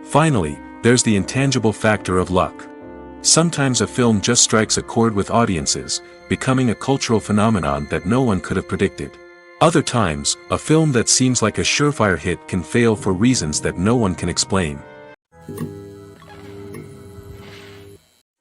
Finally, there's the intangible factor of luck. Sometimes a film just strikes a chord with audiences, becoming a cultural phenomenon that no one could have predicted. Other times, a film that seems like a surefire hit can fail for reasons that no one can explain.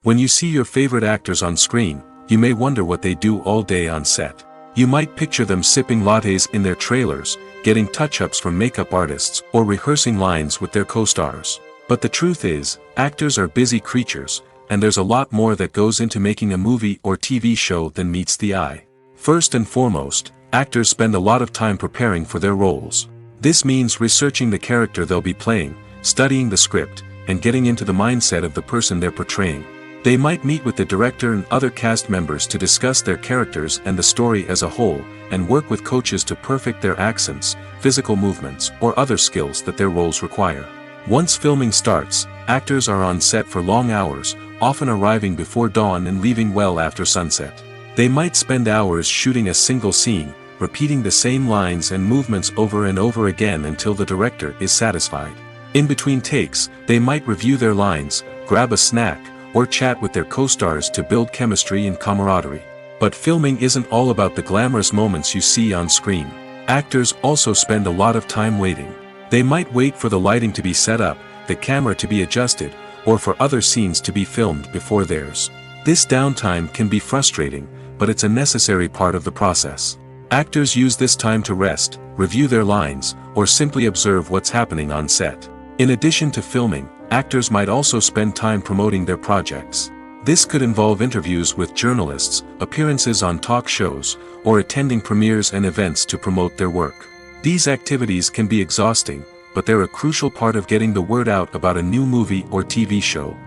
When you see your favorite actors on screen, you may wonder what they do all day on set. You might picture them sipping lattes in their trailers, getting touch-ups from makeup artists, or rehearsing lines with their co-stars. But the truth is, actors are busy creatures, and there's a lot more that goes into making a movie or TV show than meets the eye. First and foremost, actors spend a lot of time preparing for their roles. This means researching the character they'll be playing, studying the script, and getting into the mindset of the person they're portraying. They might meet with the director and other cast members to discuss their characters and the story as a whole, and work with coaches to perfect their accents, physical movements, or other skills that their roles require. Once filming starts, actors are on set for long hours, often arriving before dawn and leaving well after sunset. They might spend hours shooting a single scene, repeating the same lines and movements over and over again until the director is satisfied. In between takes, they might review their lines, grab a snack, or chat with their co-stars to build chemistry and camaraderie. But filming isn't all about the glamorous moments you see on screen. Actors also spend a lot of time waiting. They might wait for the lighting to be set up, the camera to be adjusted, or for other scenes to be filmed before theirs. This downtime can be frustrating, but it's a necessary part of the process. Actors use this time to rest, review their lines, or simply observe what's happening on set. In addition to filming, actors might also spend time promoting their projects. This could involve interviews with journalists, appearances on talk shows, or attending premieres and events to promote their work. These activities can be exhausting, but they're a crucial part of getting the word out about a new movie or TV show.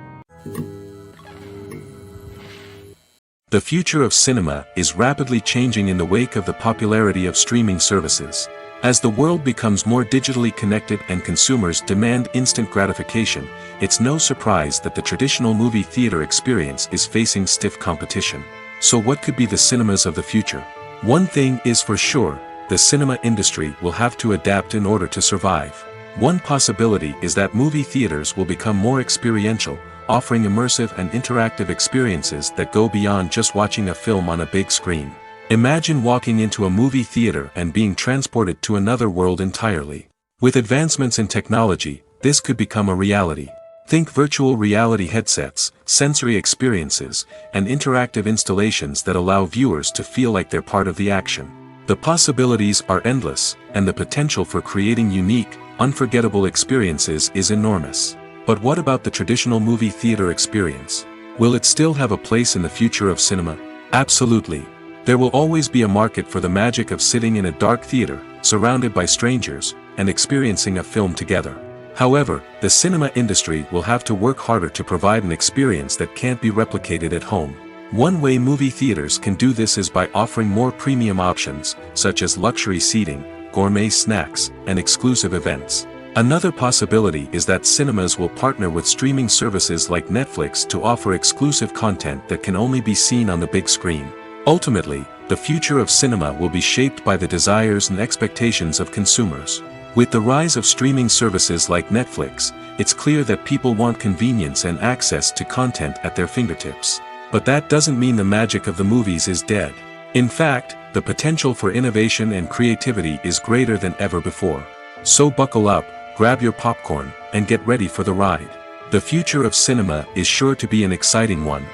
The future of cinema is rapidly changing in the wake of the popularity of streaming services. As the world becomes more digitally connected and consumers demand instant gratification, it's no surprise that the traditional movie theater experience is facing stiff competition. So what could be the cinemas of the future? One thing is for sure, the cinema industry will have to adapt in order to survive. One possibility is that movie theaters will become more experiential, offering immersive and interactive experiences that go beyond just watching a film on a big screen. Imagine walking into a movie theater and being transported to another world entirely. With advancements in technology, this could become a reality. Think virtual reality headsets, sensory experiences, and interactive installations that allow viewers to feel like they're part of the action. The possibilities are endless, and the potential for creating unique, unforgettable experiences is enormous. But what about the traditional movie theater experience? Will it still have a place in the future of cinema? Absolutely. There will always be a market for the magic of sitting in a dark theater, surrounded by strangers, and experiencing a film together. However, the cinema industry will have to work harder to provide an experience that can't be replicated at home. One way movie theaters can do this is by offering more premium options, such as luxury seating, gourmet snacks, and exclusive events. Another possibility is that cinemas will partner with streaming services like Netflix to offer exclusive content that can only be seen on the big screen. Ultimately, the future of cinema will be shaped by the desires and expectations of consumers. With the rise of streaming services like Netflix, it's clear that people want convenience and access to content at their fingertips. But that doesn't mean the magic of the movies is dead. In fact, the potential for innovation and creativity is greater than ever before. So buckle up, grab your popcorn, and get ready for the ride. The future of cinema is sure to be an exciting one.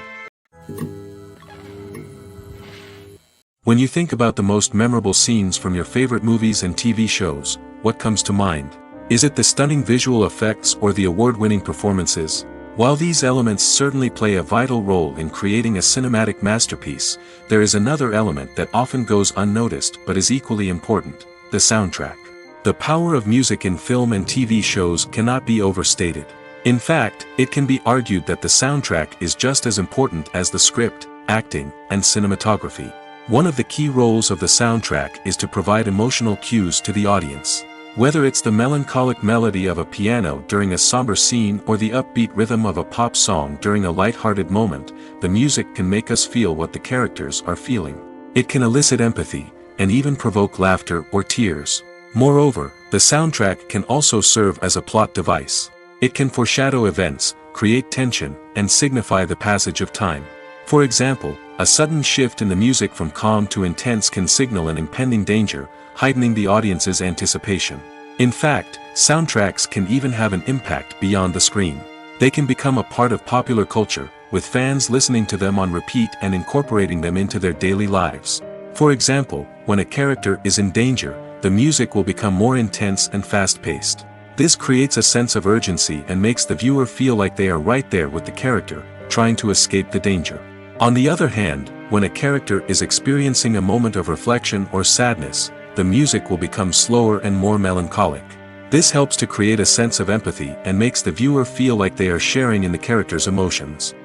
When you think about the most memorable scenes from your favorite movies and TV shows, what comes to mind? Is it the stunning visual effects or the award-winning performances? While these elements certainly play a vital role in creating a cinematic masterpiece, there is another element that often goes unnoticed but is equally important: the soundtrack. The power of music in film and TV shows cannot be overstated. In fact, it can be argued that the soundtrack is just as important as the script, acting, and cinematography. One of the key roles of the soundtrack is to provide emotional cues to the audience. Whether it's the melancholic melody of a piano during a somber scene or the upbeat rhythm of a pop song during a light-hearted moment, the music can make us feel what the characters are feeling. It can elicit empathy, and even provoke laughter or tears. Moreover, the soundtrack can also serve as a plot device. It can foreshadow events, create tension, and signify the passage of time. For example, a sudden shift in the music from calm to intense can signal an impending danger, heightening the audience's anticipation. In fact, soundtracks can even have an impact beyond the screen. They can become a part of popular culture, with fans listening to them on repeat and incorporating them into their daily lives. For example, when a character is in danger, the music will become more intense and fast-paced. This creates a sense of urgency and makes the viewer feel like they are right there with the character, trying to escape the danger. On the other hand, when a character is experiencing a moment of reflection or sadness, the music will become slower and more melancholic. This helps to create a sense of empathy and makes the viewer feel like they are sharing in the character's emotions.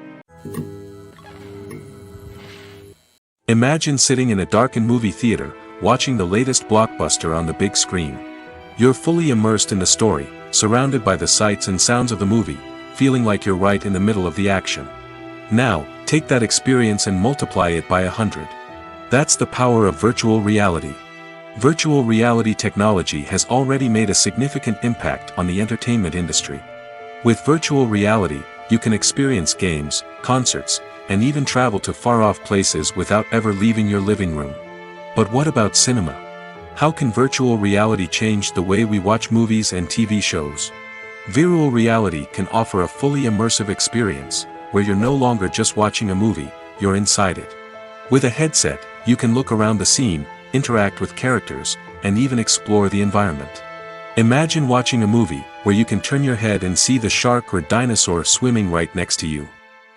Imagine sitting in a darkened movie theater, watching the latest blockbuster on the big screen. You're fully immersed in the story, surrounded by the sights and sounds of the movie, feeling like you're right in the middle of the action. Now, take that experience and multiply it by 100. That's the power of virtual reality. Virtual reality technology has already made a significant impact on the entertainment industry. With virtual reality, you can experience games, concerts, and even travel to far-off places without ever leaving your living room. But what about cinema? How can virtual reality change the way we watch movies and TV shows? Virtual reality can offer a fully immersive experience, where you're no longer just watching a movie, you're inside it. With a headset, you can look around the scene, interact with characters, and even explore the environment. Imagine watching a movie, where you can turn your head and see the shark or dinosaur swimming right next to you.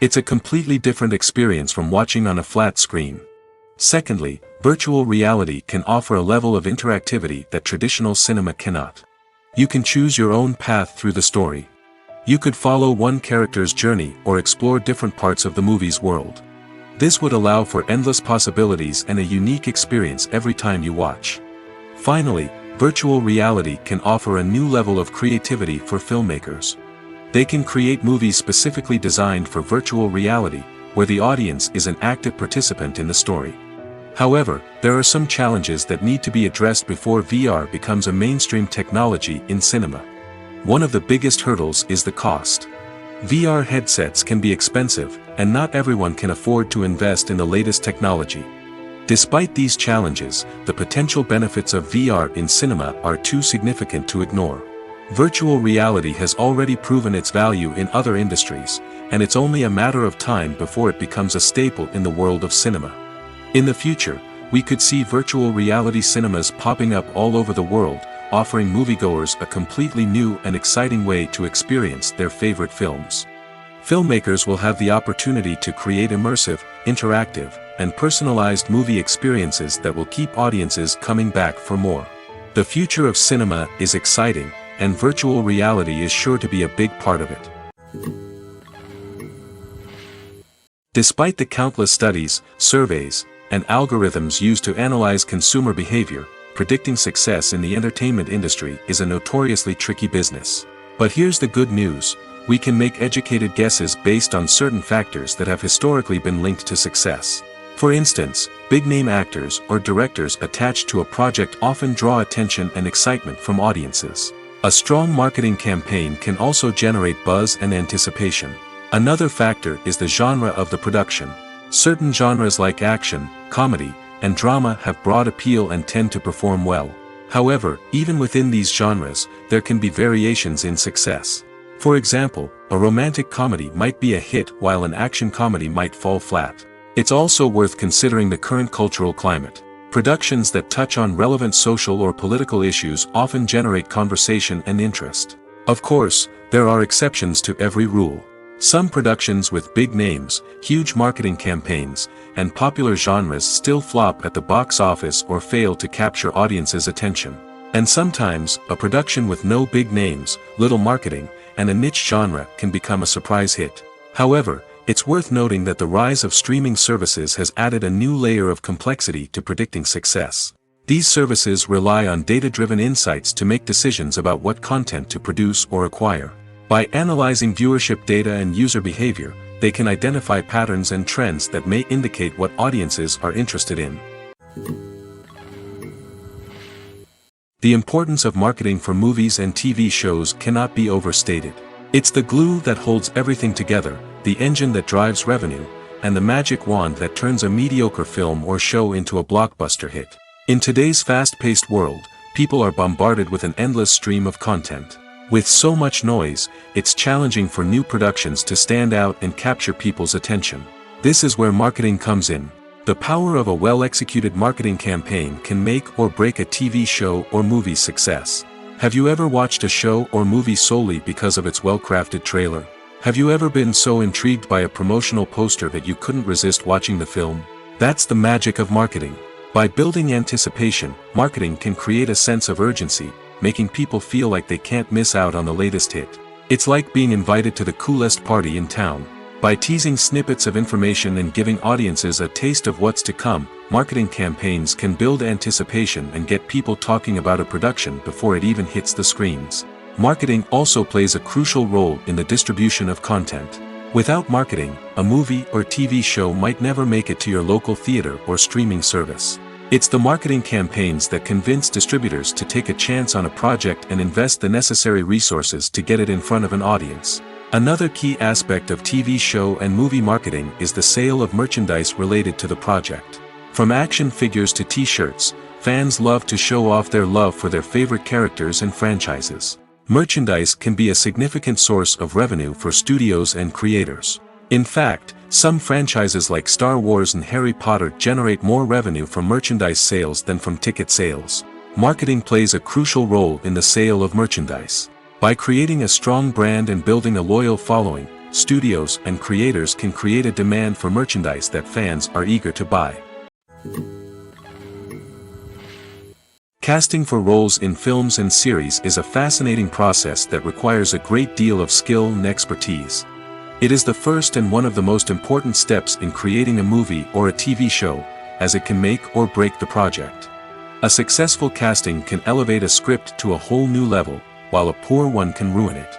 It's a completely different experience from watching on a flat screen. Secondly, virtual reality can offer a level of interactivity that traditional cinema cannot. You can choose your own path through the story. You could follow one character's journey or explore different parts of the movie's world. This would allow for endless possibilities and a unique experience every time you watch. Finally, virtual reality can offer a new level of creativity for filmmakers. They can create movies specifically designed for virtual reality, where the audience is an active participant in the story. However, there are some challenges that need to be addressed before VR becomes a mainstream technology in cinema. One of the biggest hurdles is the cost. VR headsets can be expensive, and not everyone can afford to invest in the latest technology. Despite these challenges, the potential benefits of VR in cinema are too significant to ignore. Virtual reality has already proven its value in other industries, and it's only a matter of time before it becomes a staple in the world of cinema. In the future, we could see virtual reality cinemas popping up all over the world, offering moviegoers a completely new and exciting way to experience their favorite films. Filmmakers will have the opportunity to create immersive, interactive, and personalized movie experiences that will keep audiences coming back for more. The future of cinema is exciting, and virtual reality is sure to be a big part of it. Despite the countless studies, surveys, and algorithms used to analyze consumer behavior, predicting success in the entertainment industry is a notoriously tricky business. But here's the good news: we can make educated guesses based on certain factors that have historically been linked to success. For instance, big-name actors or directors attached to a project often draw attention and excitement from audiences. A strong marketing campaign can also generate buzz and anticipation. Another factor is the genre of the production. Certain genres like action, comedy, and drama have broad appeal and tend to perform well. However, even within these genres, there can be variations in success. For example, a romantic comedy might be a hit while an action comedy might fall flat. It's also worth considering the current cultural climate. Productions that touch on relevant social or political issues often generate conversation and interest. Of course, there are exceptions to every rule. Some productions with big names, huge marketing campaigns, and popular genres still flop at the box office or fail to capture audiences' attention. And sometimes, a production with no big names, little marketing, and a niche genre can become a surprise hit. However, it's worth noting that the rise of streaming services has added a new layer of complexity to predicting success. These services rely on data-driven insights to make decisions about what content to produce or acquire. By analyzing viewership data and user behavior, they can identify patterns and trends that may indicate what audiences are interested in. The importance of marketing for movies and TV shows cannot be overstated. It's the glue that holds everything together, the engine that drives revenue, and the magic wand that turns a mediocre film or show into a blockbuster hit. In today's fast-paced world, people are bombarded with an endless stream of content. With so much noise, it's challenging for new productions to stand out and capture people's attention. This is where marketing comes in. The power of a well-executed marketing campaign can make or break a TV show or movie's success. Have you ever watched a show or movie solely because of its well-crafted trailer? Have you ever been so intrigued by a promotional poster that you couldn't resist watching the film? That's the magic of marketing. By building anticipation, marketing can create a sense of urgency, making people feel like they can't miss out on the latest hit. It's like being invited to the coolest party in town. By teasing snippets of information and giving audiences a taste of what's to come, marketing campaigns can build anticipation and get people talking about a production before it even hits the screens. Marketing also plays a crucial role in the distribution of content. Without marketing, a movie or TV show might never make it to your local theater or streaming service. It's the marketing campaigns that convince distributors to take a chance on a project and invest the necessary resources to get it in front of an audience. Another key aspect of TV show and movie marketing is the sale of merchandise related to the project. From action figures to t-shirts, fans love to show off their love for their favorite characters and franchises. Merchandise can be a significant source of revenue for studios and creators. In fact, some franchises like Star Wars and Harry Potter generate more revenue from merchandise sales than from ticket sales. Marketing plays a crucial role in the sale of merchandise. By creating a strong brand and building a loyal following, studios and creators can create a demand for merchandise that fans are eager to buy. Casting for roles in films and series is a fascinating process that requires a great deal of skill and expertise. It is the first and one of the most important steps in creating a movie or a TV show, as it can make or break the project. A successful casting can elevate a script to a whole new level, while a poor one can ruin it.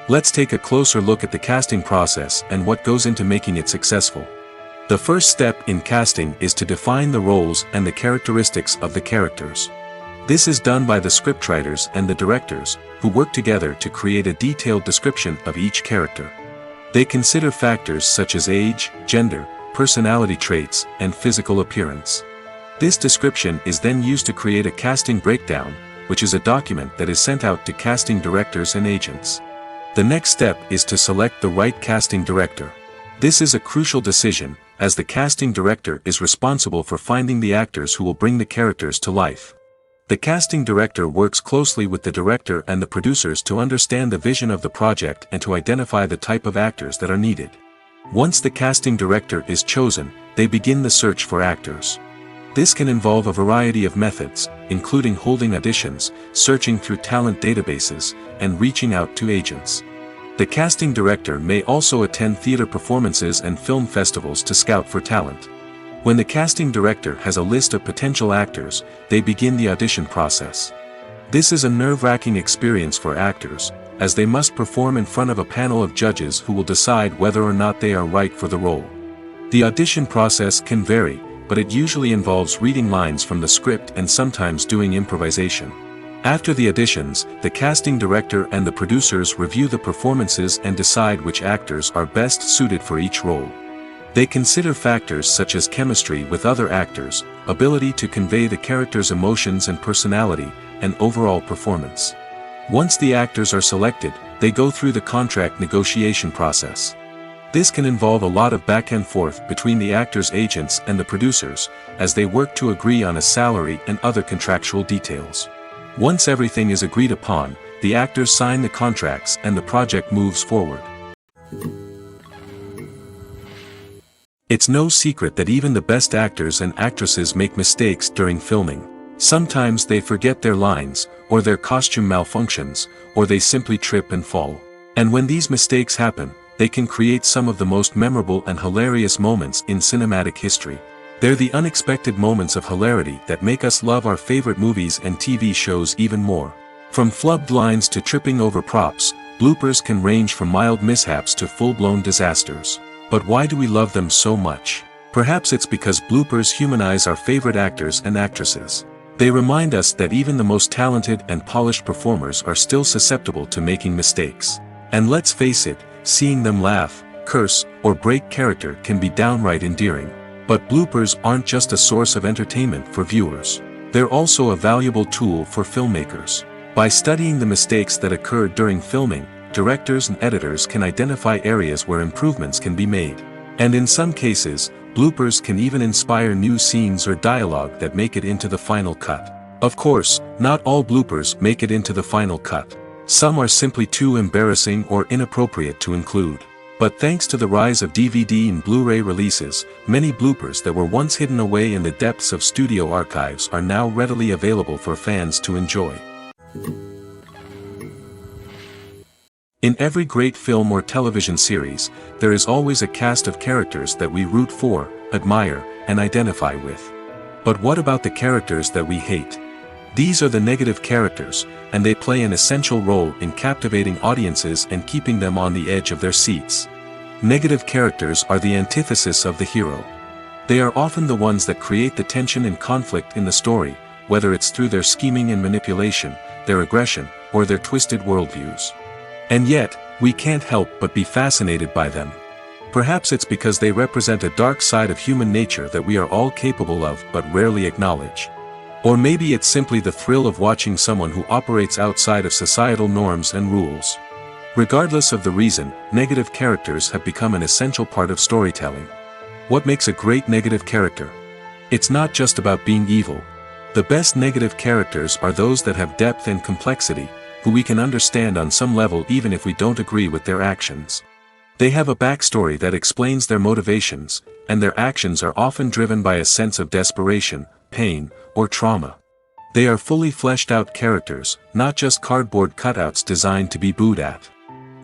Let's take a closer look at the casting process and what goes into making it successful. The first step in casting is to define the roles and the characteristics of the characters. This is done by the scriptwriters and the directors, who work together to create a detailed description of each character. They consider factors such as age, gender, personality traits, and physical appearance. This description is then used to create a casting breakdown, which is a document that is sent out to casting directors and agents. The next step is to select the right casting director. This is a crucial decision, as the casting director is responsible for finding the actors who will bring the characters to life. The casting director works closely with the director and the producers to understand the vision of the project and to identify the type of actors that are needed. Once the casting director is chosen, they begin the search for actors. This can involve a variety of methods, including holding auditions, searching through talent databases, and reaching out to agents. The casting director may also attend theater performances and film festivals to scout for talent. When the casting director has a list of potential actors, they begin the audition process. This is a nerve-wracking experience for actors, as they must perform in front of a panel of judges who will decide whether or not they are right for the role. The audition process can vary, but it usually involves reading lines from the script and sometimes doing improvisation. After the auditions, the casting director and the producers review the performances and decide which actors are best suited for each role. They consider factors such as chemistry with other actors, ability to convey the character's emotions and personality, and overall performance. Once the actors are selected, they go through the contract negotiation process. This can involve a lot of back and forth between the actors' agents and the producers, as they work to agree on a salary and other contractual details. Once everything is agreed upon, the actors sign the contracts and the project moves forward. It's no secret that even the best actors and actresses make mistakes during filming. Sometimes they forget their lines, or their costume malfunctions, or they simply trip and fall. And when these mistakes happen, they can create some of the most memorable and hilarious moments in cinematic history. They're the unexpected moments of hilarity that make us love our favorite movies and TV shows even more. From flubbed lines to tripping over props, bloopers can range from mild mishaps to full-blown disasters. But why do we love them so much? Perhaps it's because bloopers humanize our favorite actors and actresses. They remind us that even the most talented and polished performers are still susceptible to making mistakes. And let's face it, seeing them laugh, curse, or break character can be downright endearing. But bloopers aren't just a source of entertainment for viewers. They're also a valuable tool for filmmakers. By studying the mistakes that occurred during filming, directors and editors can identify areas where improvements can be made. And in some cases, bloopers can even inspire new scenes or dialogue that make it into the final cut. Of course, not all bloopers make it into the final cut. Some are simply too embarrassing or inappropriate to include. But thanks to the rise of DVD and Blu-ray releases, many bloopers that were once hidden away in the depths of studio archives are now readily available for fans to enjoy. In every great film or television series, there is always a cast of characters that we root for, admire, and identify with. But what about the characters that we hate? These are the negative characters, and they play an essential role in captivating audiences and keeping them on the edge of their seats. Negative characters are the antithesis of the hero. They are often the ones that create the tension and conflict in the story, whether it's through their scheming and manipulation, their aggression, or their twisted worldviews. And yet, we can't help but be fascinated by them. Perhaps it's because they represent a dark side of human nature that we are all capable of but rarely acknowledge. Or maybe it's simply the thrill of watching someone who operates outside of societal norms and rules. Regardless of the reason, negative characters have become an essential part of storytelling. What makes a great negative character? It's not just about being evil. The best negative characters are those that have depth and complexity, who we can understand on some level even if we don't agree with their actions. They have a backstory that explains their motivations, and their actions are often driven by a sense of desperation, pain, or trauma. They are fully fleshed out characters, not just cardboard cutouts designed to be booed at.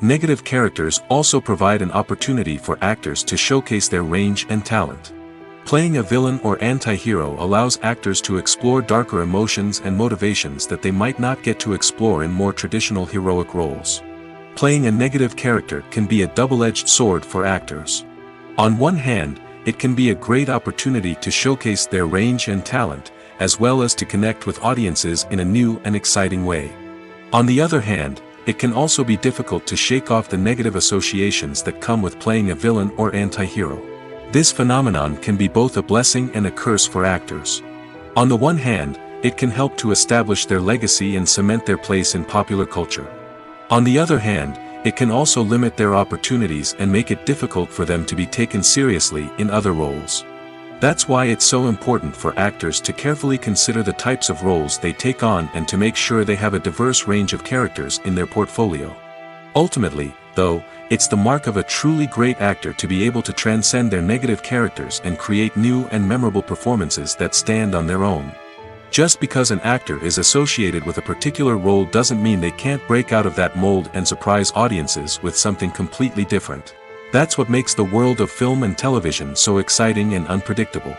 Negative characters also provide an opportunity for actors to showcase their range and talent. Playing a villain or anti-hero allows actors to explore darker emotions and motivations that they might not get to explore in more traditional heroic roles. Playing a negative character can be a double-edged sword for actors. On one hand, it can be a great opportunity to showcase their range and talent, as well as to connect with audiences in a new and exciting way. On the other hand, it can also be difficult to shake off the negative associations that come with playing a villain or anti-hero. This phenomenon can be both a blessing and a curse for actors. On the one hand, it can help to establish their legacy and cement their place in popular culture. On the other hand, it can also limit their opportunities and make it difficult for them to be taken seriously in other roles. That's why it's so important for actors to carefully consider the types of roles they take on and to make sure they have a diverse range of characters in their portfolio. Ultimately, though, it's the mark of a truly great actor to be able to transcend their negative characters and create new and memorable performances that stand on their own. Just because an actor is associated with a particular role doesn't mean they can't break out of that mold and surprise audiences with something completely different. That's what makes the world of film and television so exciting and unpredictable.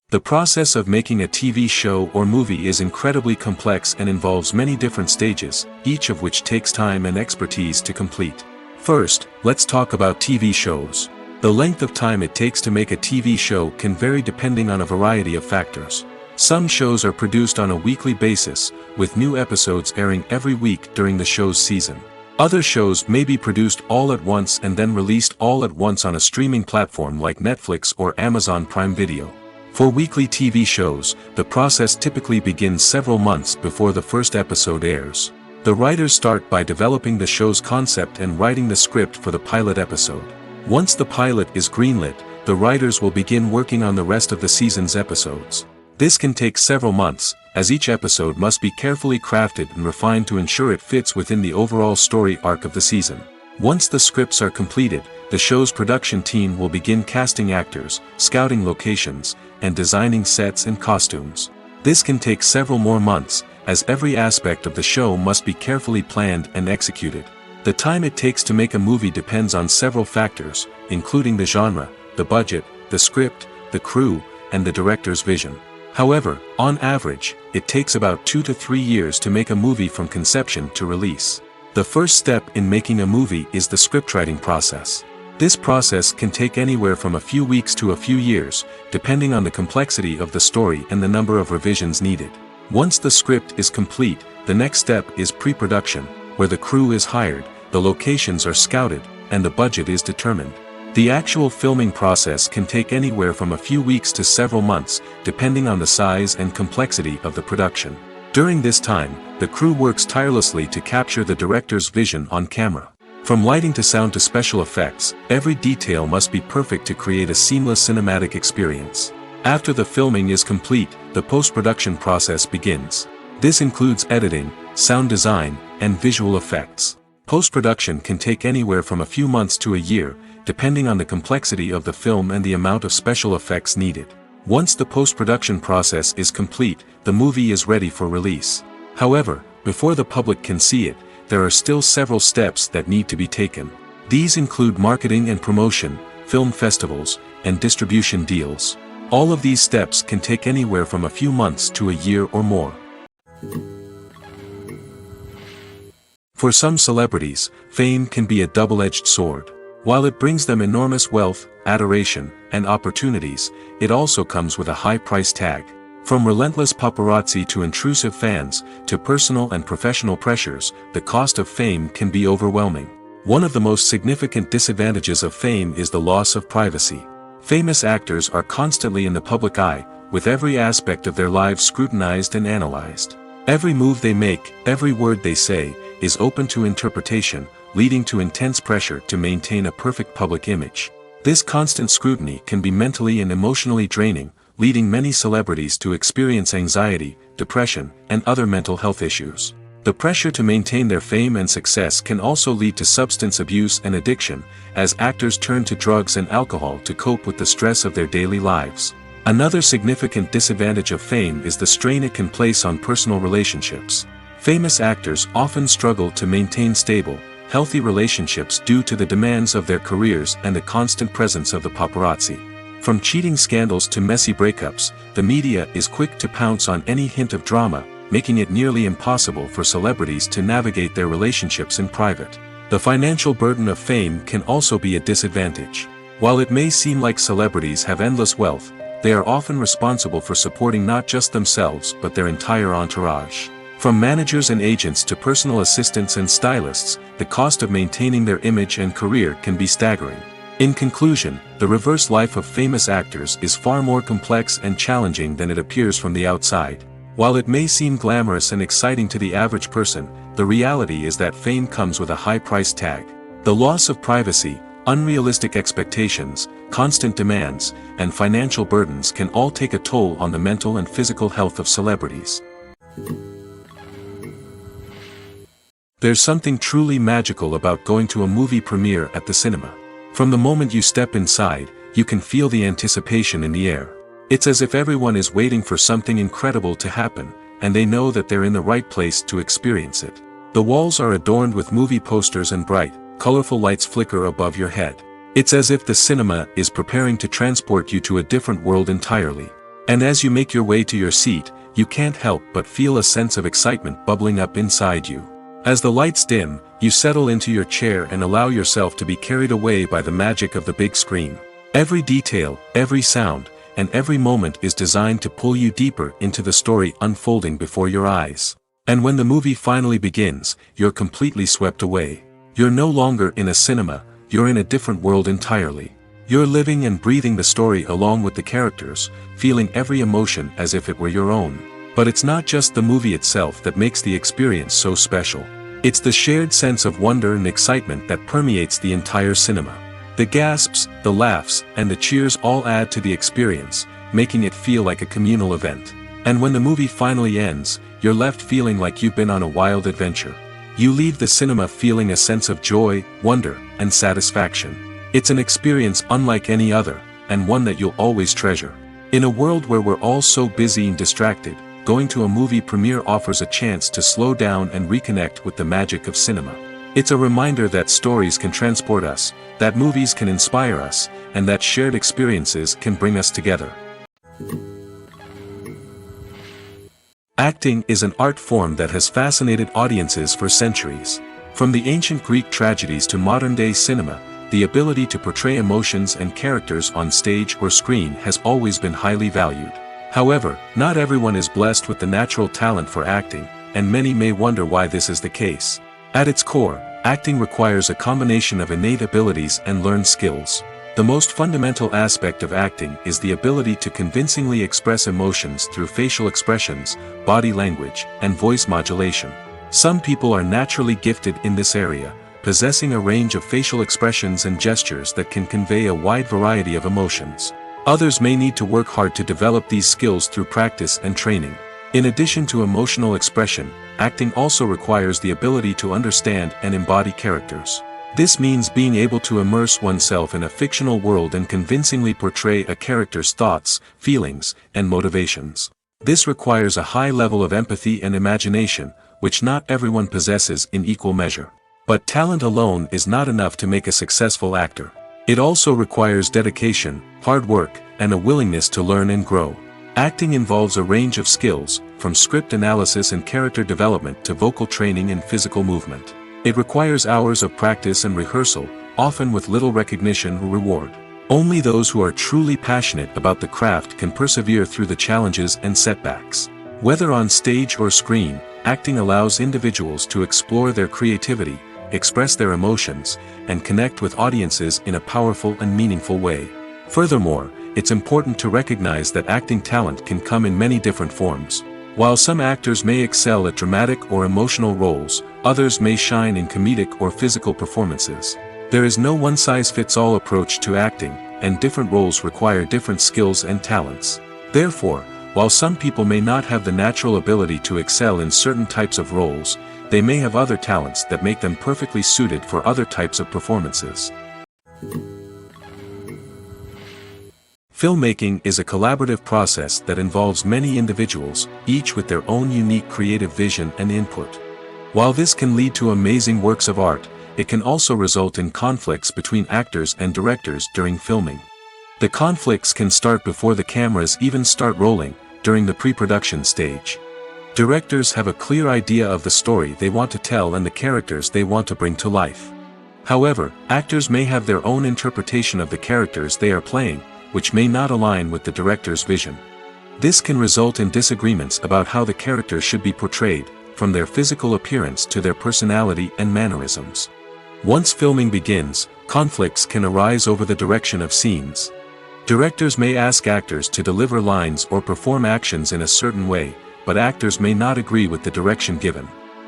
The process of making a TV show or movie is incredibly complex and involves many different stages, each of which takes time and expertise to complete. First, let's talk about TV shows. The length of time it takes to make a TV show can vary depending on a variety of factors. Some shows are produced on a weekly basis, with new episodes airing every week during the show's season. Other shows may be produced all at once and then released all at once on a streaming platform like Netflix or Amazon Prime Video. For weekly TV shows, the process typically begins several months before the first episode airs. The writers start by developing the show's concept and writing the script for the pilot episode. Once the pilot is greenlit, the writers will begin working on the rest of the season's episodes. This can take several months, as each episode must be carefully crafted and refined to ensure it fits within the overall story arc of the season. Once the scripts are completed, the show's production team will begin casting actors, scouting locations, and designing sets and costumes. This can take several more months, as every aspect of the show must be carefully planned and executed. The time it takes to make a movie depends on several factors, including the genre, the budget, the script, the crew, and the director's vision. However, on average, it takes about 2 to 3 years to make a movie from conception to release. The first step in making a movie is the scriptwriting process. This process can take anywhere from a few weeks to a few years, depending on the complexity of the story and the number of revisions needed. Once the script is complete, the next step is pre-production, where the crew is hired, the locations are scouted, and the budget is determined. The actual filming process can take anywhere from a few weeks to several months, depending on the size and complexity of the production. During this time, the crew works tirelessly to capture the director's vision on camera. From lighting to sound to special effects, every detail must be perfect to create a seamless cinematic experience. After the filming is complete, the post-production process begins. This includes editing, sound design, and visual effects. Post-production can take anywhere from a few months to a year, depending on the complexity of the film and the amount of special effects needed. Once the post-production process is complete, the movie is ready for release. However, before the public can see it, there are still several steps that need to be taken. These include marketing and promotion, film festivals, and distribution deals. All of these steps can take anywhere from a few months to a year or more. For some celebrities, fame can be a double-edged sword. While it brings them enormous wealth, adoration, and opportunities, it also comes with a high price tag. From relentless paparazzi to intrusive fans, to personal and professional pressures, the cost of fame can be overwhelming. One of the most significant disadvantages of fame is the loss of privacy. Famous actors are constantly in the public eye, with every aspect of their lives scrutinized and analyzed. Every move they make, every word they say, is open to interpretation, leading to intense pressure to maintain a perfect public image. This constant scrutiny can be mentally and emotionally draining, leading many celebrities to experience anxiety, depression, and other mental health issues. The pressure to maintain their fame and success can also lead to substance abuse and addiction, as actors turn to drugs and alcohol to cope with the stress of their daily lives. Another significant disadvantage of fame is the strain it can place on personal relationships. Famous actors often struggle to maintain stable, healthy relationships due to the demands of their careers and the constant presence of the paparazzi. From cheating scandals to messy breakups, the media is quick to pounce on any hint of drama, making it nearly impossible for celebrities to navigate their relationships in private. The financial burden of fame can also be a disadvantage. While it may seem like celebrities have endless wealth, they are often responsible for supporting not just themselves but their entire entourage. From managers and agents to personal assistants and stylists, the cost of maintaining their image and career can be staggering. In conclusion, the reverse life of famous actors is far more complex and challenging than it appears from the outside. While it may seem glamorous and exciting to the average person, the reality is that fame comes with a high price tag. The loss of privacy, unrealistic expectations, constant demands, and financial burdens can all take a toll on the mental and physical health of celebrities. There's something truly magical about going to a movie premiere at the cinema. From the moment you step inside, you can feel the anticipation in the air. It's as if everyone is waiting for something incredible to happen, and they know that they're in the right place to experience it. The walls are adorned with movie posters and bright, colorful lights flicker above your head. It's as if the cinema is preparing to transport you to a different world entirely. And as you make your way to your seat, you can't help but feel a sense of excitement bubbling up inside you. As the lights dim, you settle into your chair and allow yourself to be carried away by the magic of the big screen. Every detail, every sound, and every moment is designed to pull you deeper into the story unfolding before your eyes. And when the movie finally begins, you're completely swept away. You're no longer in a cinema, you're in a different world entirely. You're living and breathing the story along with the characters, feeling every emotion as if it were your own. But it's not just the movie itself that makes the experience so special. It's the shared sense of wonder and excitement that permeates the entire cinema. The gasps, the laughs, and the cheers all add to the experience, making it feel like a communal event. And when the movie finally ends, you're left feeling like you've been on a wild adventure. You leave the cinema feeling a sense of joy, wonder, and satisfaction. It's an experience unlike any other, and one that you'll always treasure. In a world where we're all so busy and distracted, going to a movie premiere offers a chance to slow down and reconnect with the magic of cinema. It's a reminder that stories can transport us, that movies can inspire us, and that shared experiences can bring us together. Acting is an art form that has fascinated audiences for centuries. From the ancient Greek tragedies to modern-day cinema, the ability to portray emotions and characters on stage or screen has always been highly valued. However, not everyone is blessed with the natural talent for acting, and many may wonder why this is the case. At its core, acting requires a combination of innate abilities and learned skills. The most fundamental aspect of acting is the ability to convincingly express emotions through facial expressions, body language, and voice modulation. Some people are naturally gifted in this area, possessing a range of facial expressions and gestures that can convey a wide variety of emotions. Others may need to work hard to develop these skills through practice and training. In addition to emotional expression, acting also requires the ability to understand and embody characters. This means being able to immerse oneself in a fictional world and convincingly portray a character's thoughts, feelings, and motivations. This requires a high level of empathy and imagination, which not everyone possesses in equal measure. But talent alone is not enough to make a successful actor. It also requires dedication, hard work, and a willingness to learn and grow. Acting involves a range of skills, from script analysis and character development to vocal training and physical movement. It requires hours of practice and rehearsal, often with little recognition or reward. Only those who are truly passionate about the craft can persevere through the challenges and setbacks. Whether on stage or screen, acting allows individuals to explore their creativity, express their emotions, and connect with audiences in a powerful and meaningful way. Furthermore, it's important to recognize that acting talent can come in many different forms. While some actors may excel at dramatic or emotional roles, others may shine in comedic or physical performances. There is no one-size-fits-all approach to acting, and different roles require different skills and talents. Therefore, while some people may not have the natural ability to excel in certain types of roles, they may have other talents that make them perfectly suited for other types of performances. Filmmaking is a collaborative process that involves many individuals, each with their own unique creative vision and input. While this can lead to amazing works of art, it can also result in conflicts between actors and directors during filming. The conflicts can start before the cameras even start rolling, during the pre-production stage. Directors have a clear idea of the story they want to tell and the characters they want to bring to life. However, actors may have their own interpretation of the characters they are playing, which may not align with the director's vision. This can result in disagreements about how the characters should be portrayed, from their physical appearance to their personality and mannerisms. Once filming begins, conflicts can arise over the direction of scenes. Directors may ask actors to deliver lines or perform actions in a certain way, but actors may not agree with the direction given.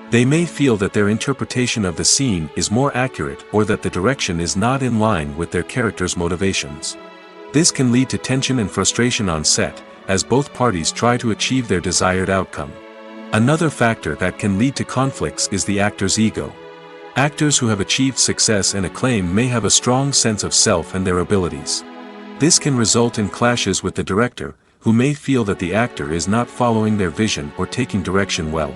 They may feel that their interpretation of the scene is more accurate or that the direction is not in line with their character's motivations. This can lead to tension and frustration on set, as both parties try to achieve their desired outcome. Another factor that can lead to conflicts is the actor's ego. Actors who have achieved success and acclaim may have a strong sense of self and their abilities. This can result in clashes with the director, who may feel that the actor is not following their vision or taking direction well.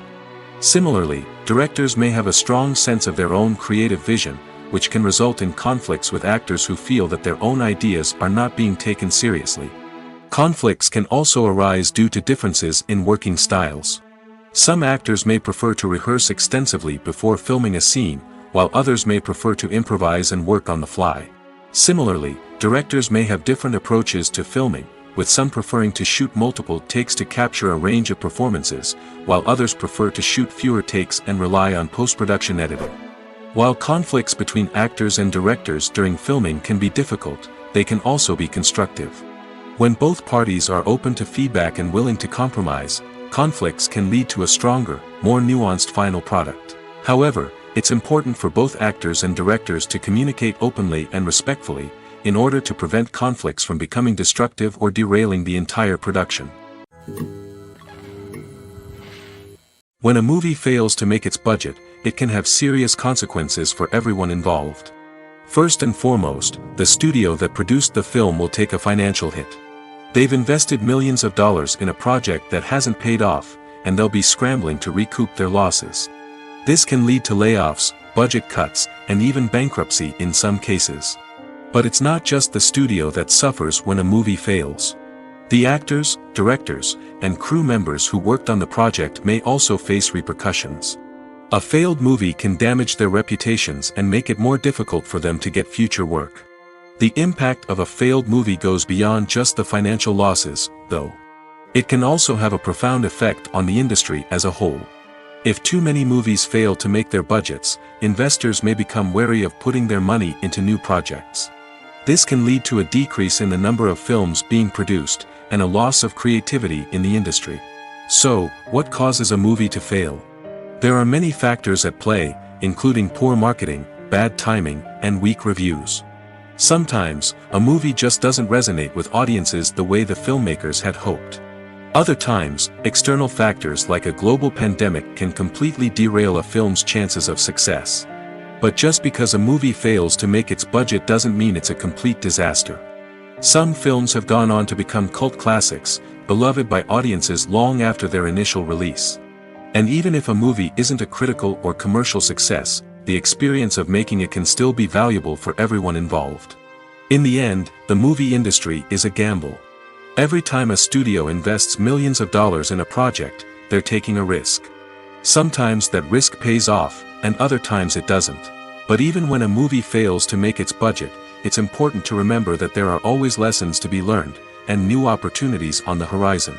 Similarly, directors may have a strong sense of their own creative vision, which can result in conflicts with actors who feel that their own ideas are not being taken seriously. Conflicts can also arise due to differences in working styles. Some actors may prefer to rehearse extensively before filming a scene, while others may prefer to improvise and work on the fly. Similarly, directors may have different approaches to filming, with some preferring to shoot multiple takes to capture a range of performances, while others prefer to shoot fewer takes and rely on post-production editing. While conflicts between actors and directors during filming can be difficult, they can also be constructive. When both parties are open to feedback and willing to compromise, conflicts can lead to a stronger, more nuanced final product. However, it's important for both actors and directors to communicate openly and respectfully, in order to prevent conflicts from becoming destructive or derailing the entire production. When a movie fails to make its budget, it can have serious consequences for everyone involved. First and foremost, the studio that produced the film will take a financial hit. They've invested millions of dollars in a project that hasn't paid off, and they'll be scrambling to recoup their losses. This can lead to layoffs, budget cuts, and even bankruptcy in some cases. But it's not just the studio that suffers when a movie fails. The actors, directors, and crew members who worked on the project may also face repercussions. A failed movie can damage their reputations and make it more difficult for them to get future work. The impact of a failed movie goes beyond just the financial losses, though. It can also have a profound effect on the industry as a whole. If too many movies fail to make their budgets, investors may become wary of putting their money into new projects. This can lead to a decrease in the number of films being produced, and a loss of creativity in the industry. So, what causes a movie to fail? There are many factors at play, including poor marketing, bad timing, and weak reviews. Sometimes, a movie just doesn't resonate with audiences the way the filmmakers had hoped. Other times, external factors like a global pandemic can completely derail a film's chances of success. But just because a movie fails to make its budget doesn't mean it's a complete disaster. Some films have gone on to become cult classics, beloved by audiences long after their initial release. And even if a movie isn't a critical or commercial success, the experience of making it can still be valuable for everyone involved. In the end, the movie industry is a gamble. Every time a studio invests millions of dollars in a project, they're taking a risk. Sometimes that risk pays off, and other times it doesn't. But even when a movie fails to make its budget, it's important to remember that there are always lessons to be learned, and new opportunities on the horizon.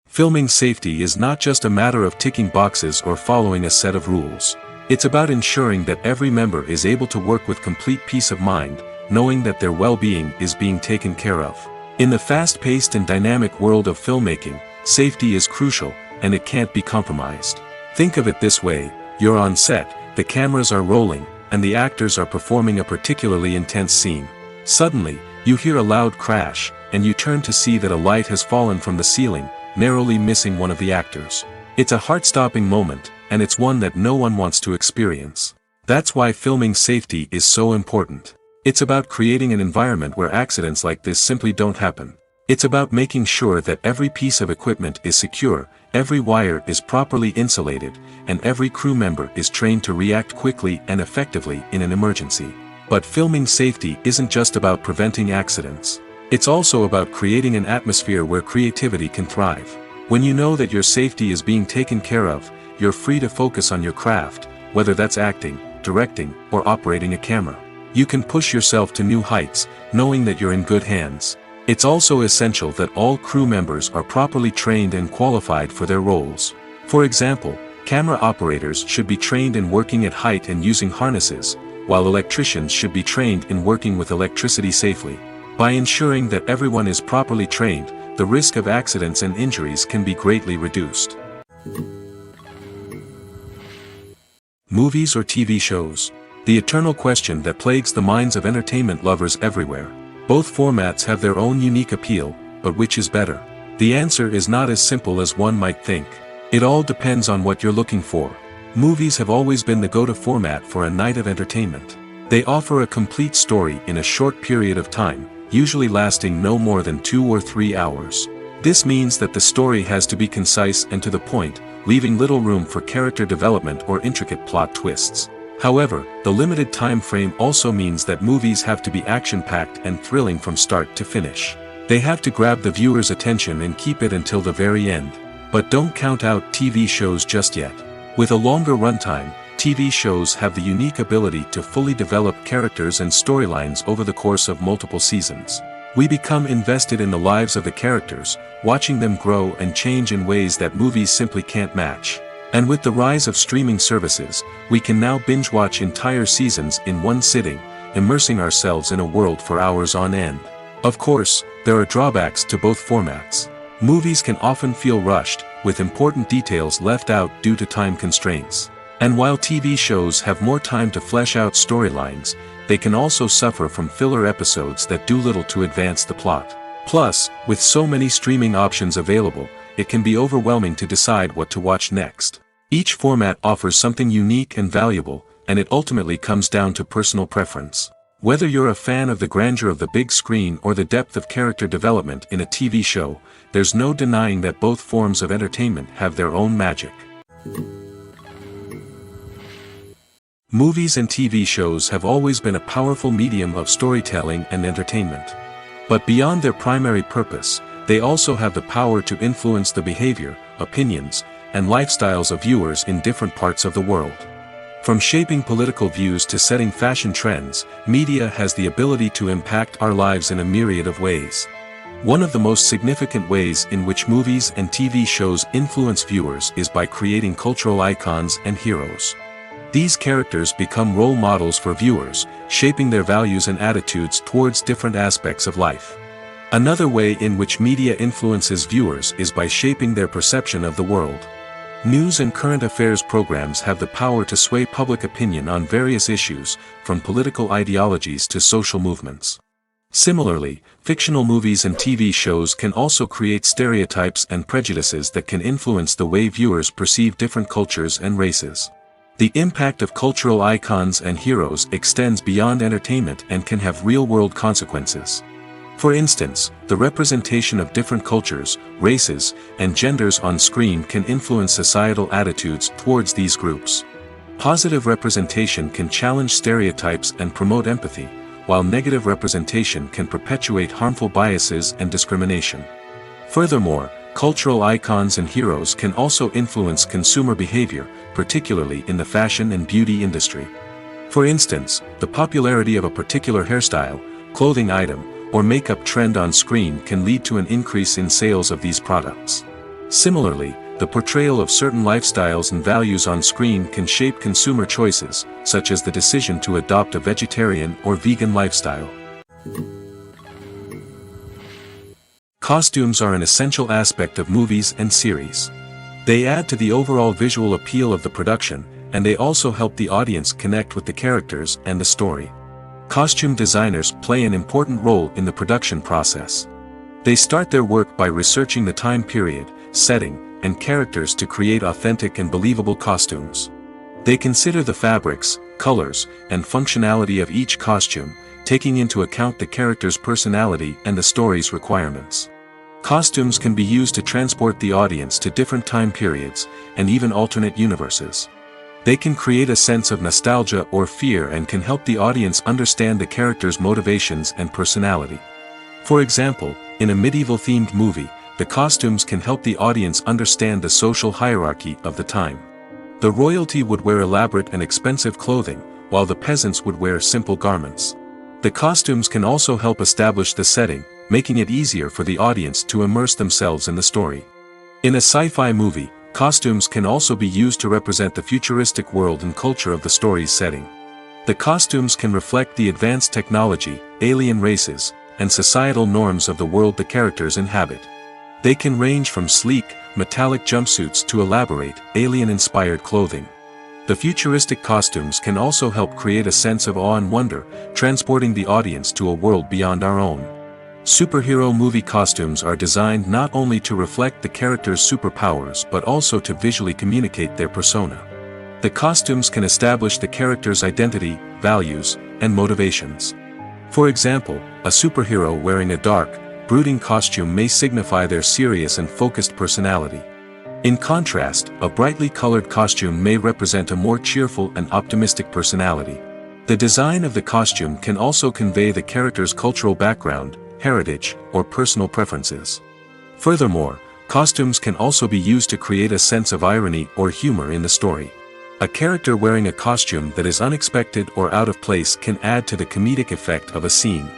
Filming safety is not just a matter of ticking boxes or following a set of rules. It's about ensuring that every member is able to work with complete peace of mind, knowing that their well-being is being taken care of. In the fast-paced and dynamic world of filmmaking, safety is crucial, and it can't be compromised. Think of it this way: you're on set, the cameras are rolling, and the actors are performing a particularly intense scene. Suddenly, you hear a loud crash, and you turn to see that a light has fallen from the ceiling, narrowly missing one of the actors. It's a heart-stopping moment, and it's one that no one wants to experience. That's why filming safety is so important. It's about creating an environment where accidents like this simply don't happen. It's about making sure that every piece of equipment is secure, every wire is properly insulated, and every crew member is trained to react quickly and effectively in an emergency. But filming safety isn't just about preventing accidents. It's also about creating an atmosphere where creativity can thrive. When you know that your safety is being taken care of, you're free to focus on your craft, whether that's acting, directing, or operating a camera. You can push yourself to new heights, knowing that you're in good hands. It's also essential that all crew members are properly trained and qualified for their roles. For example, camera operators should be trained in working at height and using harnesses, while electricians should be trained in working with electricity safely. By ensuring that everyone is properly trained, the risk of accidents and injuries can be greatly reduced. Movies or TV shows? The eternal question that plagues the minds of entertainment lovers everywhere. Both formats have their own unique appeal, but which is better? The answer is not as simple as one might think. It all depends on what you're looking for. Movies have always been the go-to format for a night of entertainment. They offer a complete story in a short period of time, usually lasting no more than 2 or 3 hours. This means that the story has to be concise and to the point, leaving little room for character development or intricate plot twists. However, the limited time frame also means that movies have to be action-packed and thrilling from start to finish. They have to grab the viewer's attention and keep it until the very end. But don't count out TV shows just yet. With a longer runtime, TV shows have the unique ability to fully develop characters and storylines over the course of multiple seasons. We become invested in the lives of the characters, watching them grow and change in ways that movies simply can't match. And with the rise of streaming services, we can now binge-watch entire seasons in one sitting, immersing ourselves in a world for hours on end. Of course, there are drawbacks to both formats. Movies can often feel rushed, with important details left out due to time constraints. And while TV shows have more time to flesh out storylines, they can also suffer from filler episodes that do little to advance the plot. Plus, with so many streaming options available, it can be overwhelming to decide what to watch next. Each format offers something unique and valuable, and it ultimately comes down to personal preference. Whether you're a fan of the grandeur of the big screen or the depth of character development in a TV show, there's no denying that both forms of entertainment have their own magic. Movies and TV shows have always been a powerful medium of storytelling and entertainment. But beyond their primary purpose, they also have the power to influence the behavior, opinions, and lifestyles of viewers in different parts of the world. From shaping political views to setting fashion trends, media has the ability to impact our lives in a myriad of ways. One of the most significant ways in which movies and TV shows influence viewers is by creating cultural icons and heroes. These characters become role models for viewers, shaping their values and attitudes towards different aspects of life. Another way in which media influences viewers is by shaping their perception of the world. News and current affairs programs have the power to sway public opinion on various issues, from political ideologies to social movements. Similarly, fictional movies and TV shows can also create stereotypes and prejudices that can influence the way viewers perceive different cultures and races. The impact of cultural icons and heroes extends beyond entertainment and can have real-world consequences. For instance, the representation of different cultures, races, and genders on screen can influence societal attitudes towards these groups. Positive representation can challenge stereotypes and promote empathy, while negative representation can perpetuate harmful biases and discrimination. Furthermore, cultural icons and heroes can also influence consumer behavior, particularly in the fashion and beauty industry. For instance, the popularity of a particular hairstyle, clothing item, or makeup trend on screen can lead to an increase in sales of these products. Similarly, the portrayal of certain lifestyles and values on screen can shape consumer choices, such as the decision to adopt a vegetarian or vegan lifestyle. Costumes are an essential aspect of movies and series. They add to the overall visual appeal of the production, and they also help the audience connect with the characters and the story. Costume designers play an important role in the production process. They start their work by researching the time period, setting, and characters to create authentic and believable costumes. They consider the fabrics, colors, and functionality of each costume, taking into account the character's personality and the story's requirements. Costumes can be used to transport the audience to different time periods, and even alternate universes. They can create a sense of nostalgia or fear and can help the audience understand the character's motivations and personality. For example, in a medieval-themed movie, the costumes can help the audience understand the social hierarchy of the time. The royalty would wear elaborate and expensive clothing, while the peasants would wear simple garments. The costumes can also help establish the setting, making it easier for the audience to immerse themselves in the story. In a sci-fi movie, costumes can also be used to represent the futuristic world and culture of the story's setting. The costumes can reflect the advanced technology, alien races, and societal norms of the world the characters inhabit. They can range from sleek, metallic jumpsuits to elaborate, alien-inspired clothing. The futuristic costumes can also help create a sense of awe and wonder, transporting the audience to a world beyond our own. Superhero movie costumes are designed not only to reflect the character's superpowers but also to visually communicate their persona. The costumes can establish the character's identity, values, and motivations. For example, a superhero wearing a dark, brooding costume may signify their serious and focused personality. In contrast, a brightly colored costume may represent a more cheerful and optimistic personality. The design of the costume can also convey the character's cultural background, heritage, or personal preferences. Furthermore, costumes can also be used to create a sense of irony or humor in the story. A character wearing a costume that is unexpected or out of place can add to the comedic effect of a scene.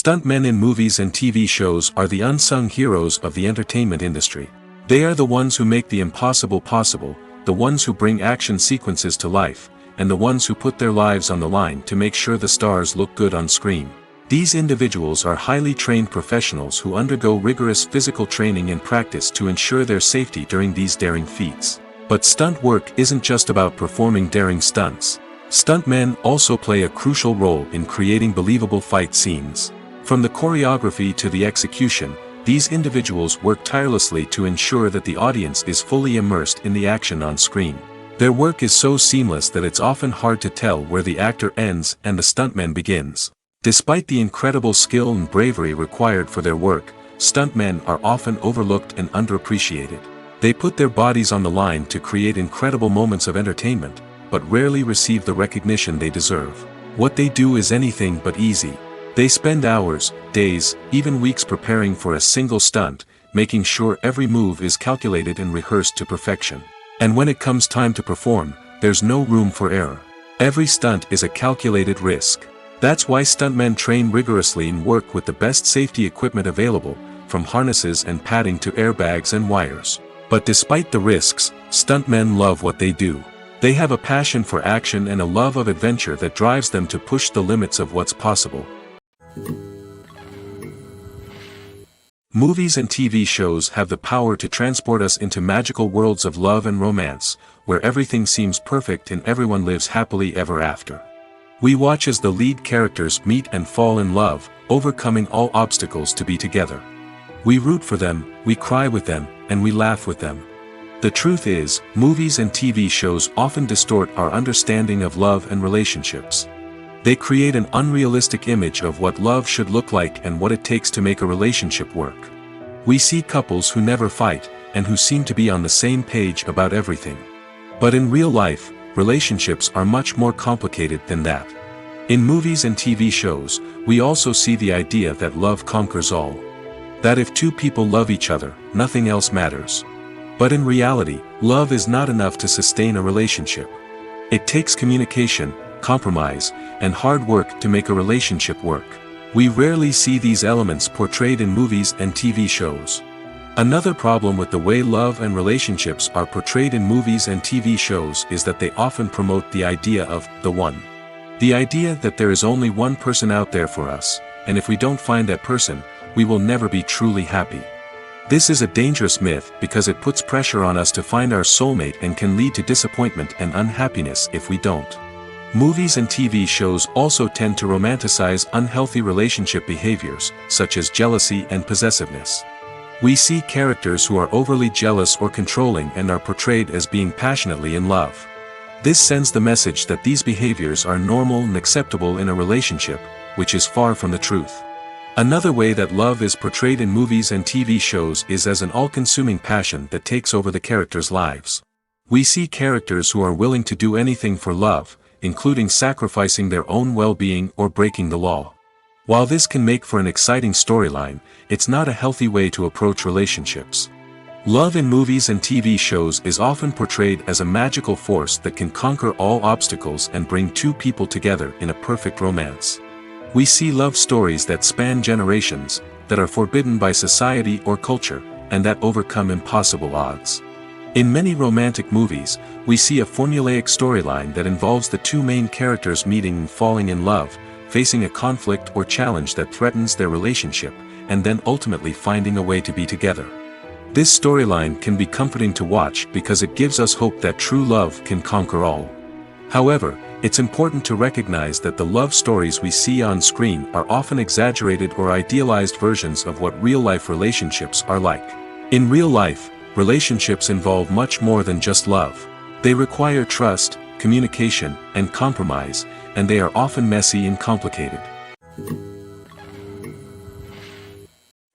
Stuntmen in movies and TV shows are the unsung heroes of the entertainment industry. They are the ones who make the impossible possible, the ones who bring action sequences to life, and the ones who put their lives on the line to make sure the stars look good on screen. These individuals are highly trained professionals who undergo rigorous physical training and practice to ensure their safety during these daring feats. But stunt work isn't just about performing daring stunts. Stuntmen also play a crucial role in creating believable fight scenes. From the choreography to the execution, these individuals work tirelessly to ensure that the audience is fully immersed in the action on screen. Their work is so seamless that it's often hard to tell where the actor ends and the stuntman begins. Despite the incredible skill and bravery required for their work, stuntmen are often overlooked and underappreciated. They put their bodies on the line to create incredible moments of entertainment, but rarely receive the recognition they deserve. What they do is anything but easy. They spend hours, days, even weeks preparing for a single stunt, making sure every move is calculated and rehearsed to perfection. And when it comes time to perform, there's no room for error. Every stunt is a calculated risk. That's why stuntmen train rigorously and work with the best safety equipment available, from harnesses and padding to airbags and wires. But despite the risks, stuntmen love what they do. They have a passion for action and a love of adventure that drives them to push the limits of what's possible. Movies and TV shows have the power to transport us into magical worlds of love and romance, where everything seems perfect and everyone lives happily ever after. We watch as the lead characters meet and fall in love, overcoming all obstacles to be together. We root for them, we cry with them, and we laugh with them. The truth is, movies and TV shows often distort our understanding of love and relationships. They create an unrealistic image of what love should look like and what it takes to make a relationship work. We see couples who never fight, and who seem to be on the same page about everything. But in real life, relationships are much more complicated than that. In movies and TV shows, we also see the idea that love conquers all. That if two people love each other, nothing else matters. But in reality, love is not enough to sustain a relationship. It takes communication, compromise, and hard work to make a relationship work. We rarely see these elements portrayed in movies and TV shows. Another problem with the way love and relationships are portrayed in movies and TV shows is that they often promote the idea of the one. The idea that there is only one person out there for us, and if we don't find that person, we will never be truly happy. This is a dangerous myth because it puts pressure on us to find our soulmate and can lead to disappointment and unhappiness if we don't. Movies and TV shows also tend to romanticize unhealthy relationship behaviors, such as jealousy and possessiveness. We see characters who are overly jealous or controlling and are portrayed as being passionately in love. This sends the message that these behaviors are normal and acceptable in a relationship, which is far from the truth. Another way that love is portrayed in movies and TV shows is as an all-consuming passion that takes over the characters' lives. We see characters who are willing to do anything for love, including sacrificing their own well-being or breaking the law. While this can make for an exciting storyline, it's not a healthy way to approach relationships. Love in movies and TV shows is often portrayed as a magical force that can conquer all obstacles and bring two people together in a perfect romance. We see love stories that span generations, that are forbidden by society or culture, and that overcome impossible odds. In many romantic movies, we see a formulaic storyline that involves the two main characters meeting and falling in love, facing a conflict or challenge that threatens their relationship, and then ultimately finding a way to be together. This storyline can be comforting to watch because it gives us hope that true love can conquer all. However, it's important to recognize that the love stories we see on screen are often exaggerated or idealized versions of what real-life relationships are like. In real life, relationships involve much more than just love. They require trust, communication, and compromise, and they are often messy and complicated.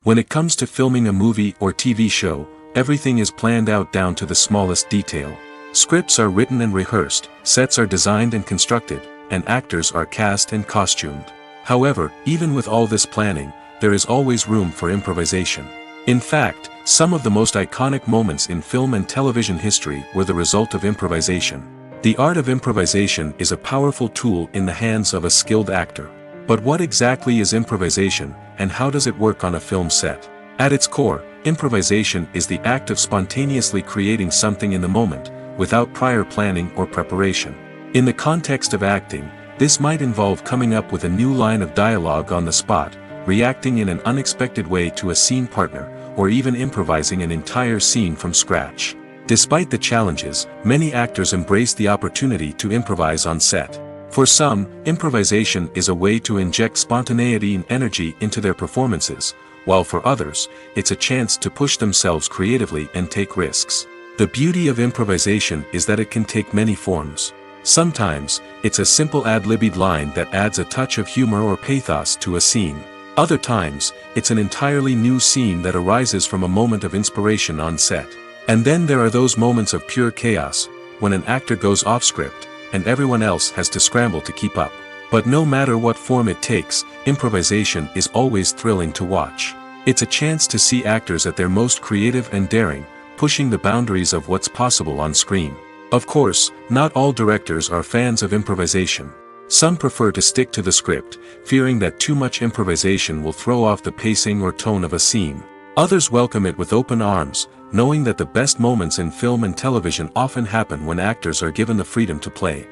When it comes to filming a movie or TV show, everything is planned out down to the smallest detail. Scripts are written and rehearsed, sets are designed and constructed, and actors are cast and costumed. However, even with all this planning, there is always room for improvisation. In fact, some of the most iconic moments in film and television history were the result of improvisation. The art of improvisation is a powerful tool in the hands of a skilled actor. But what exactly is improvisation, and how does it work on a film set? At its core, improvisation is the act of spontaneously creating something in the moment, without prior planning or preparation. In the context of acting, this might involve coming up with a new line of dialogue on the spot, reacting in an unexpected way to a scene partner, or even improvising an entire scene from scratch. Despite the challenges, many actors embrace the opportunity to improvise on set. For some, improvisation is a way to inject spontaneity and energy into their performances, while for others, it's a chance to push themselves creatively and take risks. The beauty of improvisation is that it can take many forms. Sometimes, it's a simple ad-libbed line that adds a touch of humor or pathos to a scene. Other times, it's an entirely new scene that arises from a moment of inspiration on set. And then there are those moments of pure chaos, when an actor goes off script, and everyone else has to scramble to keep up. But no matter what form it takes, improvisation is always thrilling to watch. It's a chance to see actors at their most creative and daring, pushing the boundaries of what's possible on screen. Of course, not all directors are fans of improvisation. Some prefer to stick to the script, fearing that too much improvisation will throw off the pacing or tone of a scene. Others welcome it with open arms, knowing that the best moments in film and television often happen when actors are given the freedom to play.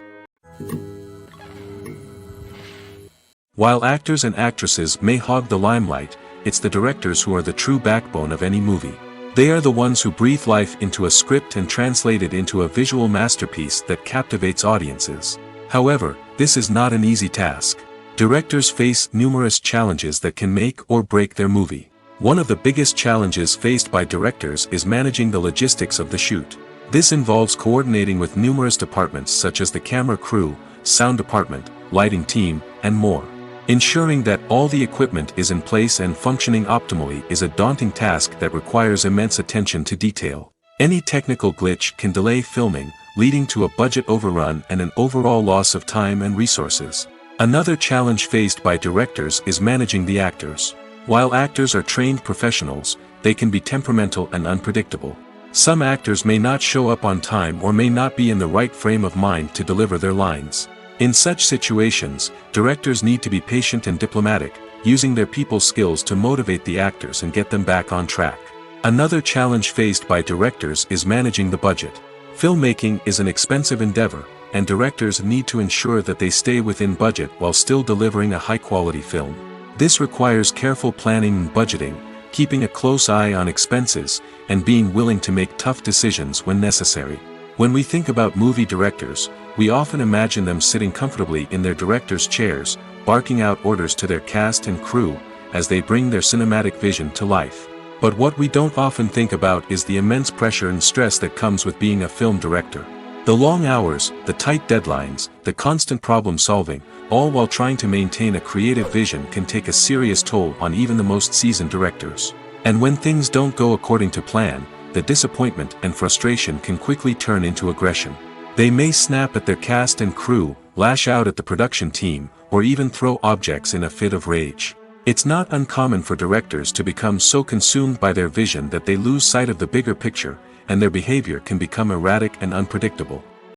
While actors and actresses may hog the limelight, it's the directors who are the true backbone of any movie. They are the ones who breathe life into a script and translate it into a visual masterpiece that captivates audiences. However, this is not an easy task. Directors face numerous challenges that can make or break their movie. One of the biggest challenges faced by directors is managing the logistics of the shoot. This involves coordinating with numerous departments such as the camera crew, sound department, lighting team, and more. Ensuring that all the equipment is in place and functioning optimally is a daunting task that requires immense attention to detail. Any technical glitch can delay filming, leading to a budget overrun and an overall loss of time and resources. Another challenge faced by directors is managing the actors. While actors are trained professionals, they can be temperamental and unpredictable. Some actors may not show up on time or may not be in the right frame of mind to deliver their lines. In such situations, directors need to be patient and diplomatic, using their people skills to motivate the actors and get them back on track. Another challenge faced by directors is managing the budget. Filmmaking is an expensive endeavor, and directors need to ensure that they stay within budget while still delivering a high-quality film. This requires careful planning and budgeting, keeping a close eye on expenses, and being willing to make tough decisions when necessary. When we think about movie directors, we often imagine them sitting comfortably in their director's chairs, barking out orders to their cast and crew, as they bring their cinematic vision to life. But what we don't often think about is the immense pressure and stress that comes with being a film director. The long hours, the tight deadlines, the constant problem solving, all while trying to maintain a creative vision can take a serious toll on even the most seasoned directors. And when things don't go according to plan, the disappointment and frustration can quickly turn into aggression. They may snap at their cast and crew, lash out at the production team, or even throw objects in a fit of rage. It's not uncommon for directors to become so consumed by their vision that they lose sight of the bigger picture, and their behavior can become erratic and unpredictable.